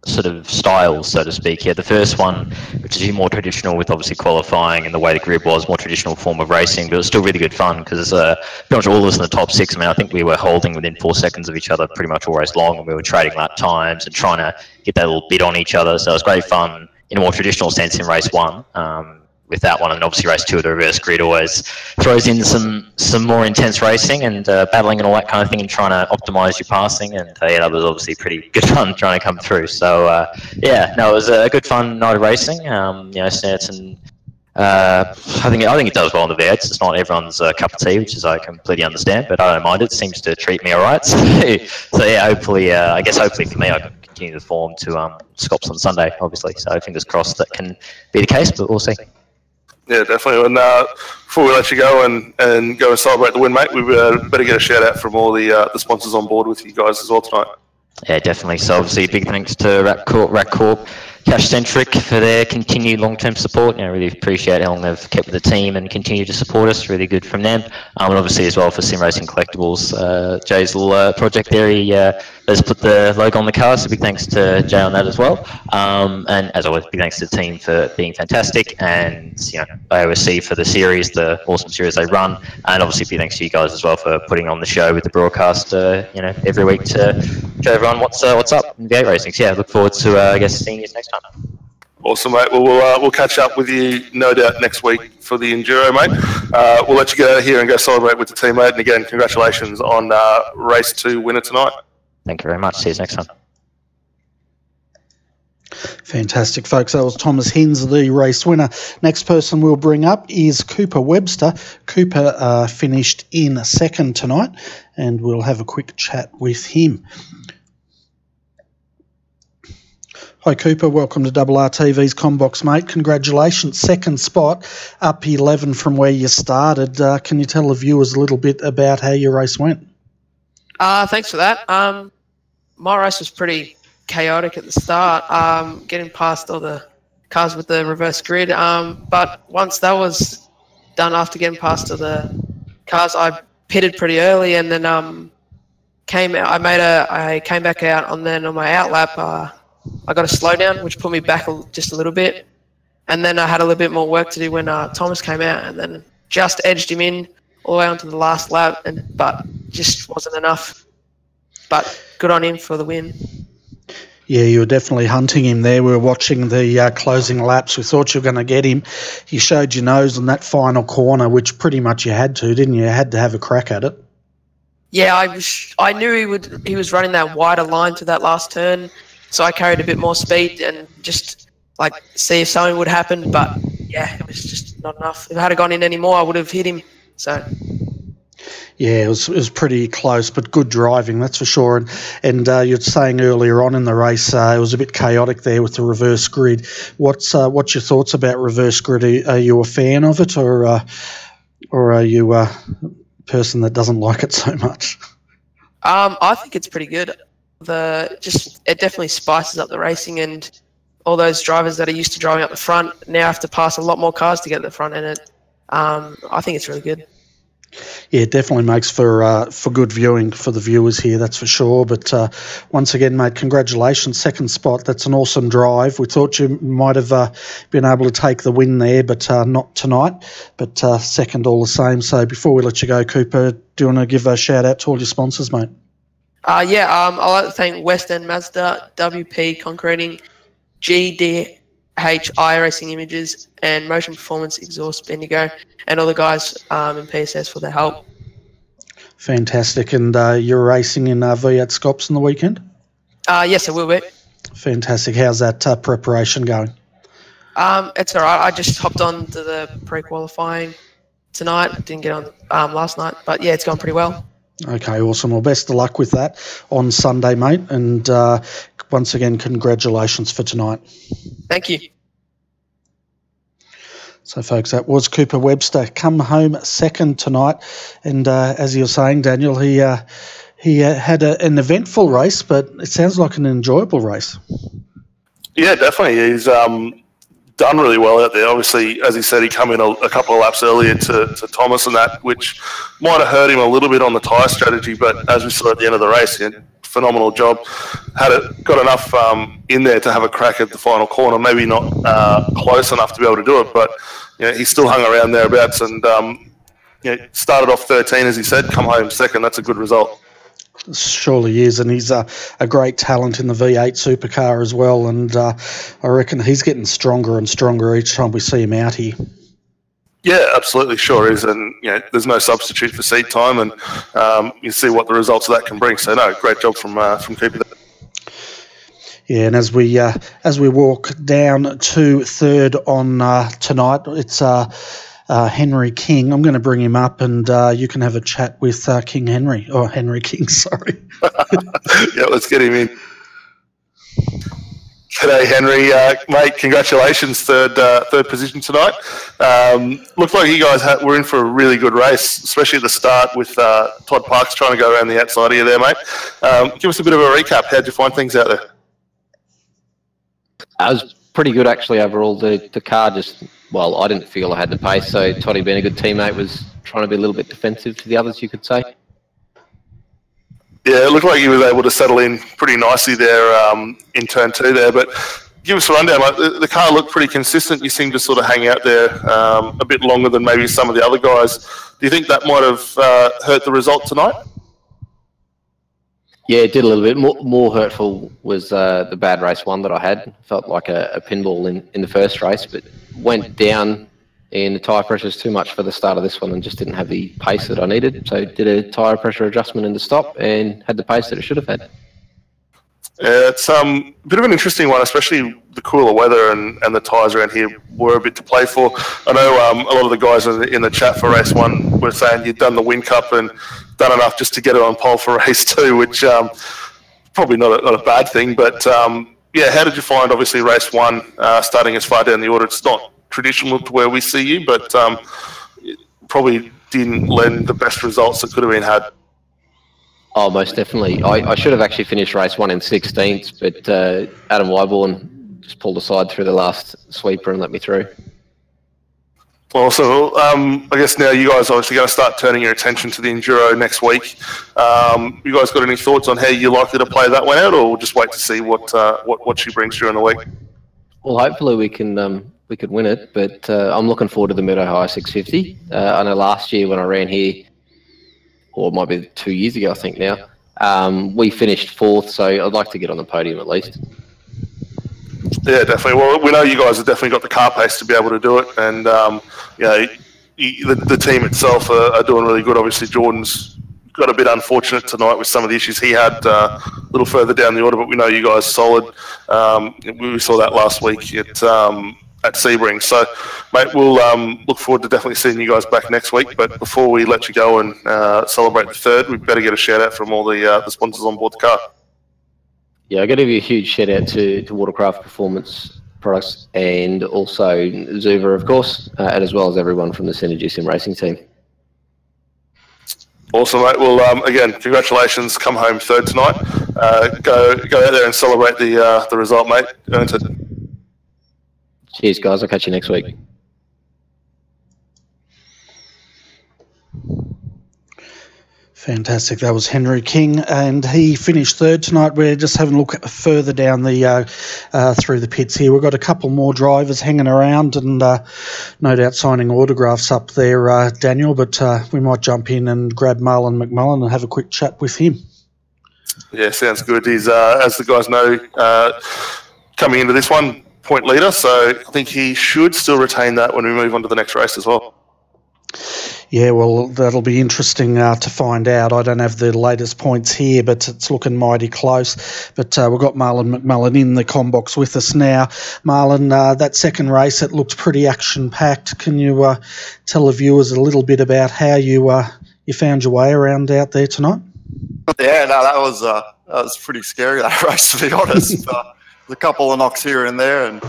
sort of styles, so to speak. The first one, which is more traditional with obviously qualifying and the way the grid was, more traditional form of racing, but it was still really good fun because pretty much all of us in the top 6, I think we were holding within 4 seconds of each other pretty much all race long, and we were trading lap times and trying to get that little bit on each other. So it was great fun in a more traditional sense in race 1. With that one, and obviously race 2 of the reverse grid always throws in some more intense racing and battling and all that kind of thing, and trying to optimise your passing, and that was obviously pretty good fun trying to come through. So it was a good fun night of racing. Snetterton, I think it does well on the VX. It's not everyone's cup of tea, which is I completely understand, but I don't mind it. It seems to treat me all right. So hopefully for me I can continue the form to Scops on Sunday, obviously. So fingers crossed that can be the case, but we'll see. Yeah, definitely. And before we let you go and go and celebrate the win, mate, we better get a shout out from all the sponsors on board with you guys as well tonight. Yeah, definitely. So obviously big thanks to Rack Corp, Cash Centric for their continued long-term support. Really appreciate how long they've kept with the team and continue to support us. Really good from them. And obviously as well for Sim Racing Collectibles, Jay's little project there. He let's put the logo on the car, so big thanks to Jay on that as well. And as always, big thanks to the team for being fantastic, and AOSC for the series, the awesome series they run, and obviously big thanks to you guys as well for putting on the show with the broadcast every week to show everyone what's up in V8 racing. So look forward to seeing you next time. Awesome, mate. Well, we'll catch up with you no doubt next week for the Enduro, mate. We'll let you get out of here and go celebrate with the team, mate. And again, congratulations on race 2 winner tonight. Thank you very much. See you next time. Fantastic, folks. That was Thomas Hinz, the race winner. Next person we'll bring up is Cooper Webster. Cooper finished in second tonight, and we'll have a quick chat with him. Hi Cooper, welcome to RRTV's Combox, mate. Congratulations, second spot, up 11 from where you started. Can you tell the viewers a little bit about how your race went? Thanks for that. My race was pretty chaotic at the start, getting past all the cars with the reverse grid. But once that was done, after getting past all the cars, I pitted pretty early, and then came out. I came back out, and then on my out lap, I got a slowdown, which put me back just a little bit. And then I had a little bit more work to do when Thomas came out, and then just edged him in all the way onto the last lap, but just wasn't enough. But good on him for the win. Yeah, you were definitely hunting him there. We were watching the closing laps. We thought you were going to get him. He showed your nose in that final corner, which pretty much you had to, didn't you? You had to have a crack at it. Yeah, I knew he was running that wider line to that last turn, so I carried a bit more speed and just see if something would happen. But yeah, it was just not enough. If I had gone in any more, I would have hit him. So. Yeah, it was pretty close, but good driving, that's for sure. And you're saying earlier on in the race it was a bit chaotic there with the reverse grid. What's your thoughts about reverse grid? Are you a fan of it, or are you a person that doesn't like it so much? I think it's pretty good. it definitely spices up the racing, and all those drivers that are used to driving up the front now have to pass a lot more cars to get to the front, and I think it's really good. Yeah, it definitely makes for good viewing for the viewers here, that's for sure. But once again, mate, congratulations. Second spot. That's an awesome drive. We thought you might have been able to take the win there, but not tonight. But second all the same. So before we let you go, Cooper, do you want to give a shout out to all your sponsors, mate? I'd like to thank West End Mazda, WP Concreting, GDH iRacing Images, and Motion Performance Exhaust Bendigo, and all the guys in PSS for their help. Fantastic. And you're racing in V8 Scops on the weekend? Yes, I will be. Fantastic. How's that preparation going? It's all right. I just hopped on to the pre-qualifying tonight. Didn't get on last night, but yeah, it's gone pretty well. Okay, awesome. Well, best of luck with that on Sunday, mate. And once again, congratulations for tonight. Thank you. So, folks, that was Cooper Webster. Come home second tonight. And as you were saying, Daniel, he had an eventful race, but it sounds like an enjoyable race. Yeah, definitely. He's done really well out there. Obviously, as he said, he come in a couple of laps earlier to Thomas and that, which might have hurt him a little bit on the tyre strategy, but as we saw at the end of the race, he had a phenomenal job. Got enough in there to have a crack at the final corner, maybe not close enough to be able to do it, but he still hung around thereabouts and started off 13, as he said, come home second. That's a good result. Surely is, and he's a great talent in the V8 supercar as well, and I reckon he's getting stronger and stronger each time we see him out here. Yeah, absolutely, sure is, and there's no substitute for seat time, and you see what the results of that can bring. So no, great job from Cooper there. Yeah, and as we walk down to third on tonight, it's Henry King. I'm going to bring him up, and you can have a chat with King Henry, or Henry King, sorry. Yeah, let's get him in. G'day, Henry. Mate, congratulations, third position tonight. Looked like you guys were in for a really good race, especially at the start with Todd Parks trying to go around the outside of you there, mate. Give us a bit of a recap. How'd you find things out there? I was pretty good, actually, overall. The car just... Well, I didn't feel I had the pace, so Toddy, being a good teammate, was trying to be a little bit defensive to the others, you could say. Yeah, it looked like he was able to settle in pretty nicely there in turn 2 there, but give us a rundown. Like, the car looked pretty consistent. You seemed to sort of hang out there a bit longer than maybe some of the other guys. Do you think that might have hurt the result tonight? Yeah, it did a little bit. More hurtful was the bad race one that I had. Felt like a pinball in the first race, but went down in the tyre pressures too much for the start of this one and just didn't have the pace that I needed. So did a tyre pressure adjustment in the stop and had the pace that it should have had. Yeah, it's a bit of an interesting one, especially the cooler weather and the tyres around here were a bit to play for. I know a lot of the guys in the chat for race 1 were saying you'd done the Win Cup and done enough just to get it on pole for race 2, which probably not a bad thing. But yeah, how did you find, obviously, race 1 starting as far down the order? It's not traditional to where we see you, but probably didn't lend the best results that could have been had. Oh, most definitely. I should have actually finished race 1 in 16th, but Adam Wyborn just pulled aside through the last sweeper and let me through. Well, so I guess now you guys are obviously going to start turning your attention to the Enduro next week. You guys got any thoughts on how you're likely to play that one out, or we'll just wait to see what she brings during the week? Well, hopefully we can win it, but I'm looking forward to the Meadow High 650. I know last year when I ran here, or it might be 2 years ago, I think now, we finished 4th, so I'd like to get on the podium at least. Yeah, definitely. Well, we know you guys have definitely got the car pace to be able to do it, and the team itself are doing really good. Obviously, Jordan's got a bit unfortunate tonight with some of the issues he had a little further down the order, but we know you guys are solid. We saw that last week at Sebring. So, mate, we'll look forward to definitely seeing you guys back next week. But before we let you go and celebrate the third, we'd better get a shout out from all the sponsors on board the car. Yeah, I got to give you a huge shout out to Watercraft Performance Products and also Zuva, of course, and as well as everyone from the Synergy Sim Racing team. Awesome, mate. Well, again, congratulations. Come home third tonight. Go out there and celebrate the result, mate. Earned it. Cheers, guys. I'll catch you next week. Fantastic. That was Henry King, and he finished third tonight. We're just having a look further down the through the pits here. We've got a couple more drivers hanging around and no doubt signing autographs up there, Daniel, but we might jump in and grab Marlon McMullen and have a quick chat with him. Yeah, sounds good. He's, as the guys know, coming into this one, point leader, so I think he should still retain that when we move on to the next race as well. Yeah, well, that'll be interesting to find out. I don't have the latest points here, but it's looking mighty close. But we've got Marlon McMullen in the combox with us now. Marlon, that second race, it looked pretty action-packed. Can you tell the viewers a little bit about how you found your way around out there tonight? Yeah, no, that was pretty scary, that race, to be honest. A couple of knocks here and there, and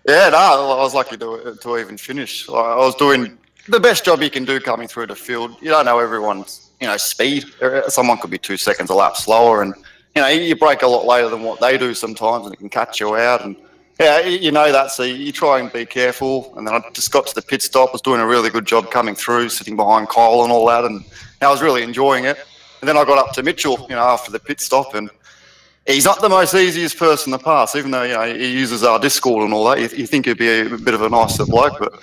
yeah, no, I was lucky to even finish. I was doing the best job you can do coming through the field. You don't know everyone's, speed. Someone could be 2 seconds a lap slower, and you brake a lot later than what they do sometimes, and it can catch you out. And yeah, that, so you try and be careful. And then I just got to the pit stop, was doing a really good job coming through, sitting behind Kyle and all that, and I was really enjoying it. And then I got up to Mitchell, after the pit stop, and he's not the most easiest person to pass, even though he uses our Discord and all that. You think he'd be a bit of a nicer bloke, but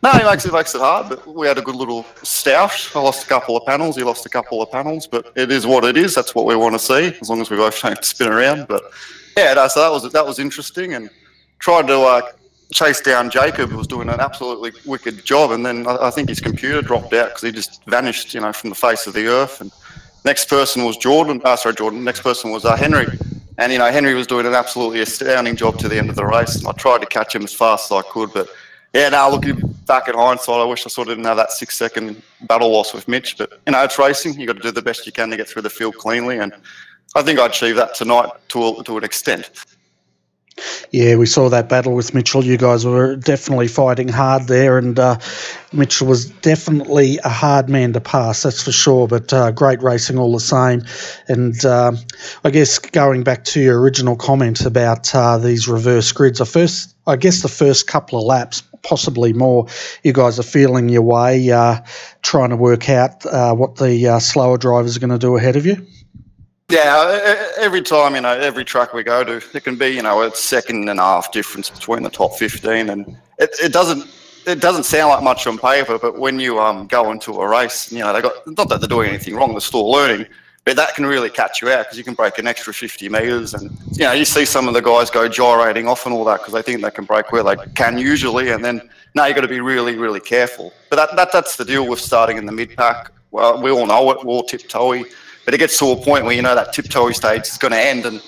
no, he makes it hard. But we had a good little stoush. I lost a couple of panels. He lost a couple of panels, but it is what it is. That's what we want to see, as long as we both don't spin around. But yeah, no, so that was interesting, and tried to chase down Jacob, who was doing an absolutely wicked job, and then I think his computer dropped out because he just vanished, from the face of the earth. And next person was Jordan. Next person was Henry. And, Henry was doing an absolutely astounding job to the end of the race. And I tried to catch him as fast as I could. But, yeah, now looking back at hindsight, I wish I sort of didn't have that 6-second battle loss with Mitch. But, it's racing. You've got to do the best you can to get through the field cleanly. And I think I achieved that tonight to an extent. Yeah, we saw that battle with Mitchell. You guys were definitely fighting hard there, and Mitchell was definitely a hard man to pass, that's for sure, but great racing all the same. And I guess going back to your original comment about these reverse grids, I guess the first couple of laps, possibly more, you guys are feeling your way, trying to work out what the slower drivers are going to do ahead of you? Yeah, every time, every track we go to, it can be, a second and a half difference between the top 15, and it doesn't sound like much on paper, but when you go into a race, they got, not that they're doing anything wrong, they're still learning, but that can really catch you out because you can break an extra 50 metres, and you see some of the guys go gyrating off and all that because they think they can break where they can usually, and then now you've got to be really, really careful. But that's the deal with starting in the mid pack. Well, we all know it, we're all tiptoey. But it gets to a point where that tiptoey stage is going to end, and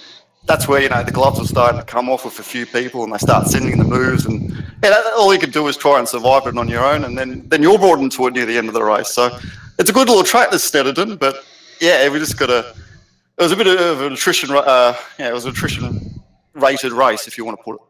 that's where the gloves are starting to come off with a few people, and they start sending the moves, and all you can do is try and survive it on your own, and then you're brought into it near the end of the race. So it's a good little track, this Snetterton, but yeah, we just got to. It was a bit of an attrition. It was an attrition-rated race, if you want to put it.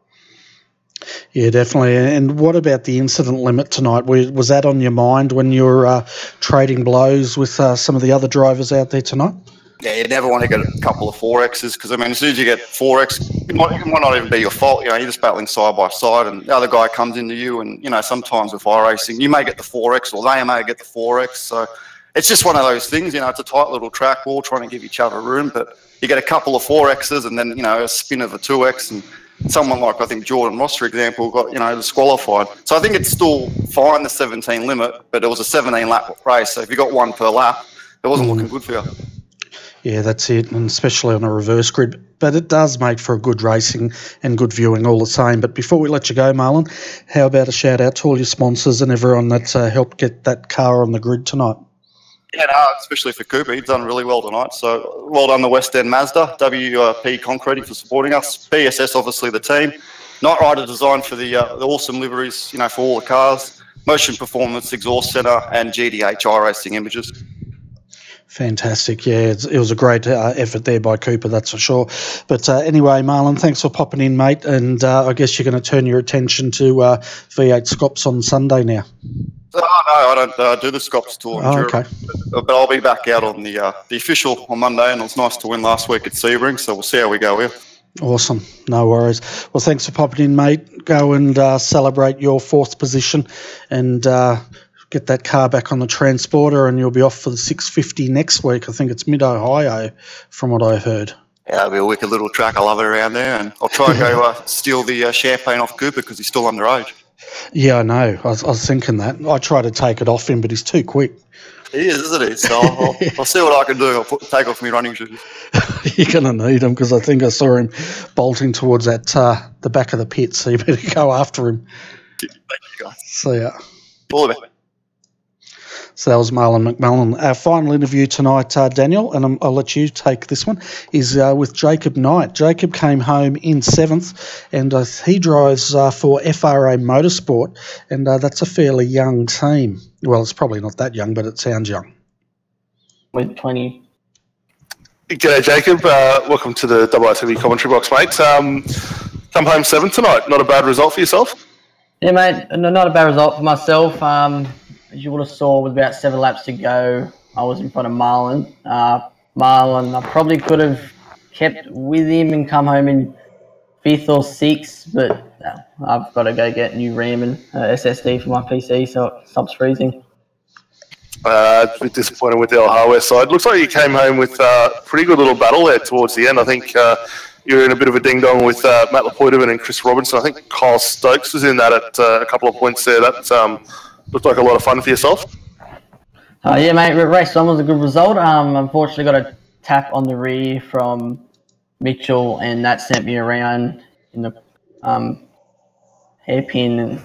Yeah, definitely. And what about the incident limit tonight? Was that on your mind when you were trading blows with some of the other drivers out there tonight? Yeah, you never want to get a couple of 4Xs because, as soon as you get 4X, it might not even be your fault. You're just battling side by side and the other guy comes into you and, sometimes with iRacing, you may get the 4X or they may get the 4X. So it's just one of those things, it's a tight little track. We're all trying to give each other room, but you get a couple of 4Xs and then, a spin of a 2X, and someone like, I think, Jordan Ross, for example, got, disqualified. So I think it's still fine, the 17 limit, but it was a 17-lap race. So if you got one per lap, it wasn't looking good for you. Yeah, that's it, and especially on a reverse grid. But it does make for a good racing and good viewing all the same. But before we let you go, Marlon, how about a shout-out to all your sponsors and everyone that's helped get that car on the grid tonight? Yeah, no, especially for Cooper. He's done really well tonight. So well done the West End Mazda, WP Concreting for supporting us, BSS obviously the team, Night Rider Design for the awesome liveries, for all the cars, Motion Performance, Exhaust Centre, and GDH iRacing Images. Fantastic. Yeah, it was a great effort there by Cooper, that's for sure. But anyway, Marlon, thanks for popping in, mate. And I guess you're going to turn your attention to V8 Scops on Sunday now. No, I don't do the Scops Tour. Okay. But I'll be back out on the official on Monday, and it was nice to win last week at Sebring, so we'll see how we go here. Awesome. No worries. Well, thanks for popping in, mate. Go and celebrate your 4th position and get that car back on the transporter, and you'll be off for the 650 next week. I think it's Mid-Ohio from what I heard. Yeah, it'll be a wicked little track. I love it around there, and I'll try and go steal the champagne off Cooper because he's still underage. Yeah, I know. I was thinking that. I tried to take it off him, but he's too quick. He is, isn't he? So I'll see what I can do. I'll take off my running shoes. You're going to need him because I think I saw him bolting towards that the back of the pit, so you better go after him. Thank you, guys. See ya. All the best. So that was Marlon McMullen. Our final interview tonight, Daniel, and I'll let you take this one, is with Jacob Knight. Jacob came home in 7th, and he drives for FRA Motorsport, and that's a fairly young team. Well, it's probably not that young, but it sounds young. With 20. G'day, Jacob. Welcome to the RRTV commentary box, mate. Come home 7th tonight. Not a bad result for yourself? Yeah, mate. Not a bad result for myself. As you would have saw, with about 7 laps to go, I was in front of Marlon. Marlon, I probably could have kept with him and come home in 5th or 6th, but I've got to go get new RAM and SSD for my PC, so it stops freezing. A bit disappointed with the old hardware side. Looks like you came home with a pretty good little battle there towards the end. I think you were in a bit of a ding-dong with Matt Lapoitevin and Chris Robinson. I think Kyle Stokes was in that at a couple of points there. That looked like a lot of fun for yourself. Yeah, mate, race 1 was a good result. Unfortunately got a tap on the rear from Mitchell, and that sent me around in the hairpin, and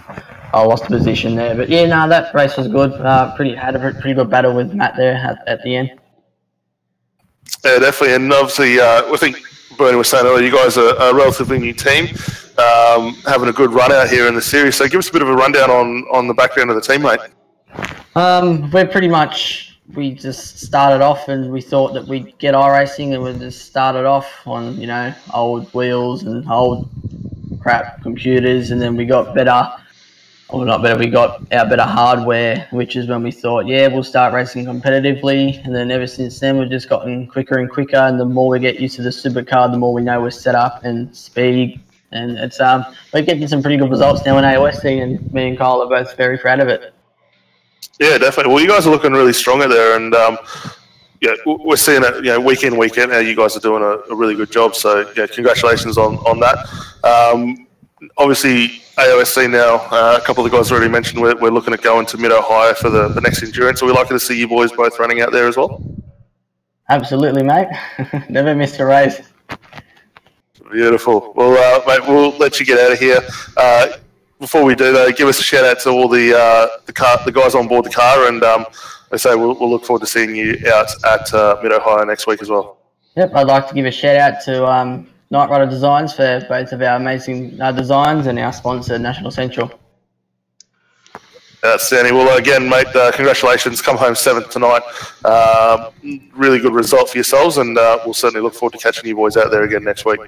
I lost the position there. But yeah, no, that race was good. Had a pretty good battle with Matt there at the end. Yeah, definitely. And obviously, I think Bernie was saying earlier, you guys are a relatively new team, having a good run out here in the series. So give us a bit of a rundown on the background of the team, mate. We're pretty much, we just started off and we thought that we'd get iRacing, and we just started off on, old wheels and old crap computers, and then we got better, or not better, we got our better hardware, which is when we thought, yeah, we'll start racing competitively. And then ever since then, we've just gotten quicker and quicker, and the more we get used to the Supercar, the more we know we're set up and speed. And it's we're getting some pretty good results now in AOSC, and me and Kyle are both very proud of it. Yeah, definitely. Well, you guys are looking really strong out there, and yeah, we're seeing it, week in, week out. Now you guys are doing a really good job. So yeah, congratulations on that. Obviously, AOSC now. A couple of the guys already mentioned we're looking at going to Mid-Ohio for the next endurance. So we're lucky to see you boys both running out there as well. Absolutely, mate. Never missed a race. Beautiful. Well, mate, we'll let you get out of here. Before we do, though, give us a shout out to all the guys on board the car, and I say we'll look forward to seeing you out at Mid-Ohio next week as well. Yep, I'd like to give a shout out to Night Rider Designs for both of our amazing designs, and our sponsor, National Central. Outstanding. Well, again, mate, congratulations. Come home 7th tonight. Really good result for yourselves, and we'll certainly look forward to catching you boys out there again next week.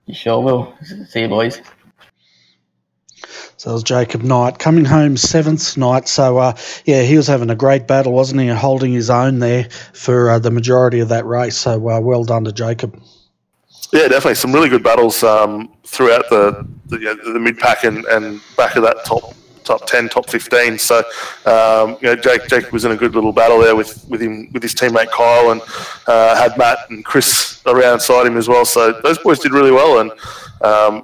You sure will. See you, boys. So it was Jacob Knight coming home 7th tonight. So, yeah, he was having a great battle, wasn't he, holding his own there for the majority of that race. So well done to Jacob. Yeah, definitely. Some really good battles throughout the mid-pack and back of that top 10, top 15. So, Jake was in a good little battle there with his teammate Kyle, and had Matt and Chris around side him as well. So those boys did really well, and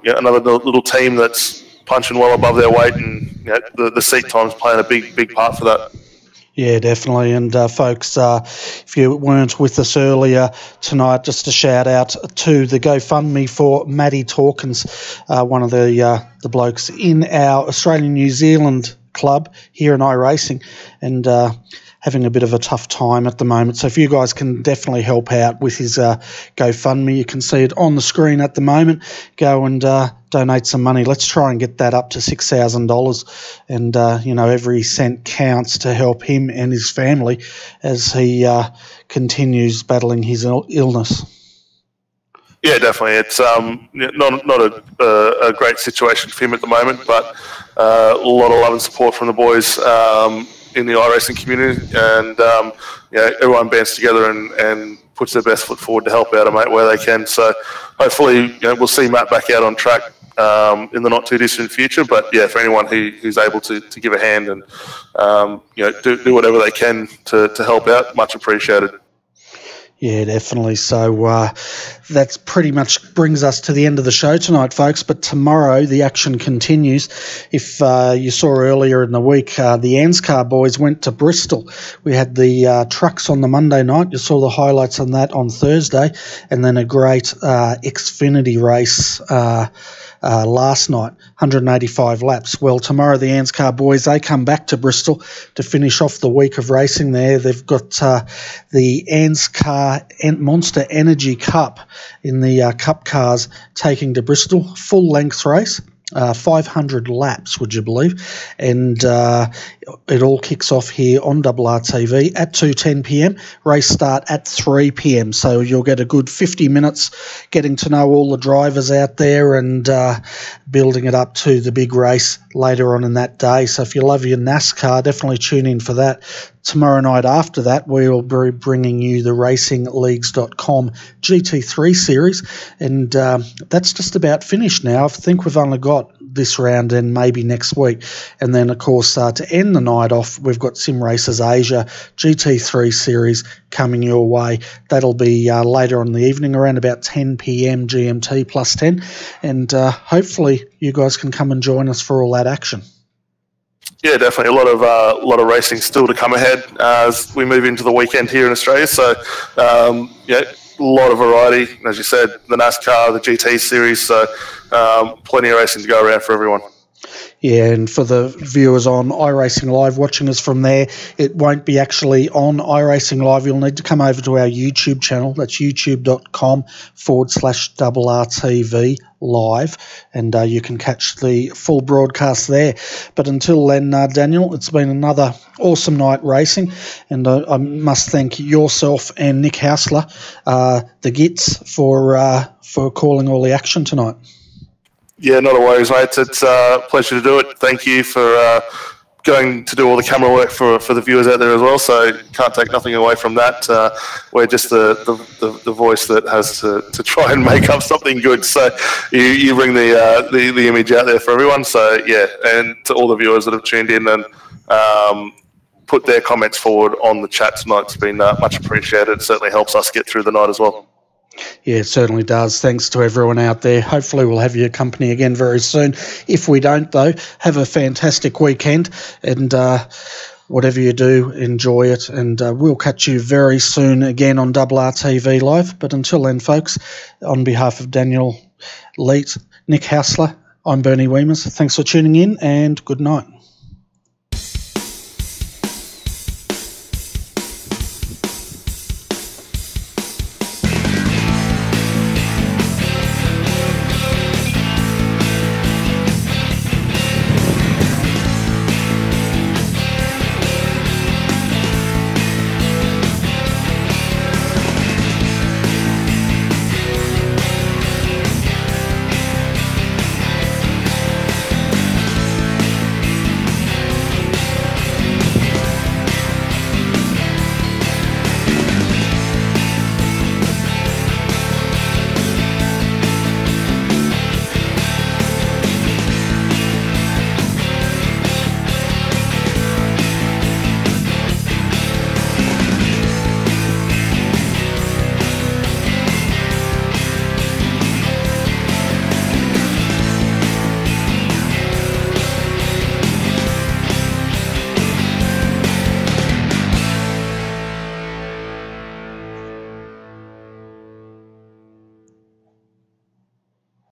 another little team that's punching well above their weight, and the seat time's playing a big part for that. Yeah, definitely. And folks, if you weren't with us earlier tonight, just a shout out to the GoFundMe for Matty Torkins, one of the blokes in our Australian-New Zealand club here in iRacing, and having a bit of a tough time at the moment. So if you guys can definitely help out with his GoFundMe, you can see it on the screen at the moment. Go and donate some money. Let's try and get that up to $6,000. And, every cent counts to help him and his family as he continues battling his illness. Yeah, definitely. It's not a great situation for him at the moment, but a lot of love and support from the boys. in the iRacing community, and everyone bands together and puts their best foot forward to help out a mate where they can. So hopefully, we'll see Matt back out on track in the not too distant future. But yeah, for anyone who's able to give a hand and do whatever they can to help out, much appreciated. Yeah, definitely. So that's pretty much brings us to the end of the show tonight, folks. But tomorrow the action continues. If you saw earlier in the week, the ANSCAR boys went to Bristol. We had the trucks on the Monday night. You saw the highlights on that on Thursday, and then a great Xfinity race last night, 185 laps. Well, tomorrow the ANSCAR boys, they come back to Bristol to finish off the week of racing there. They've got the ANSCAR Monster Energy Cup in the Cup cars taking to Bristol, full-length race. 500 laps, would you believe? And it all kicks off here on RRTV at 2:10 p.m. Race start at 3 p.m. So you'll get a good 50 minutes getting to know all the drivers out there and building it up to the big race later on in that day. So if you love your NASCAR, definitely tune in for that. Tomorrow night after that, we will be bringing you the RacingLeagues.com GT3 series, and that's just about finished now. I think we've only got this round and maybe next week. And then, of course, to end the night off, we've got Sim Racers Asia GT3 series coming your way. That'll be later on in the evening, around about 10 p.m. GMT plus 10, and hopefully you guys can come and join us for all that action. Yeah, definitely. A lot of racing still to come ahead as we move into the weekend here in Australia. So, a lot of variety. As you said, the NASCAR, the GT series. So, plenty of racing to go around for everyone. Yeah, and for the viewers on iRacing Live watching us from there, it won't be actually on iRacing Live. You'll need to come over to our YouTube channel. That's youtube.com/RRTV Live, and you can catch the full broadcast there. But until then, Daniel, it's been another awesome night racing, and I must thank yourself and Nick Hausler, the Gits, for calling all the action tonight. Yeah, not a worries, mate. It's a pleasure to do it. Thank you for going to do all the camera work for the viewers out there as well. So can't take nothing away from that. We're just the voice that has to try and make up something good. So you bring the image out there for everyone. So yeah, and to all the viewers that have tuned in and put their comments forward on the chat tonight, it's been much appreciated. It certainly helps us get through the night as well. Yeah, it certainly does. Thanks to everyone out there. Hopefully we'll have your company again very soon. If we don't, though, have a fantastic weekend, and whatever you do, enjoy it, and we'll catch you very soon again on RRTV Live. But until then, folks, on behalf of Daniel Leet, Nick Hausler, I'm Bernie Weemers. Thanks for tuning in, and good night.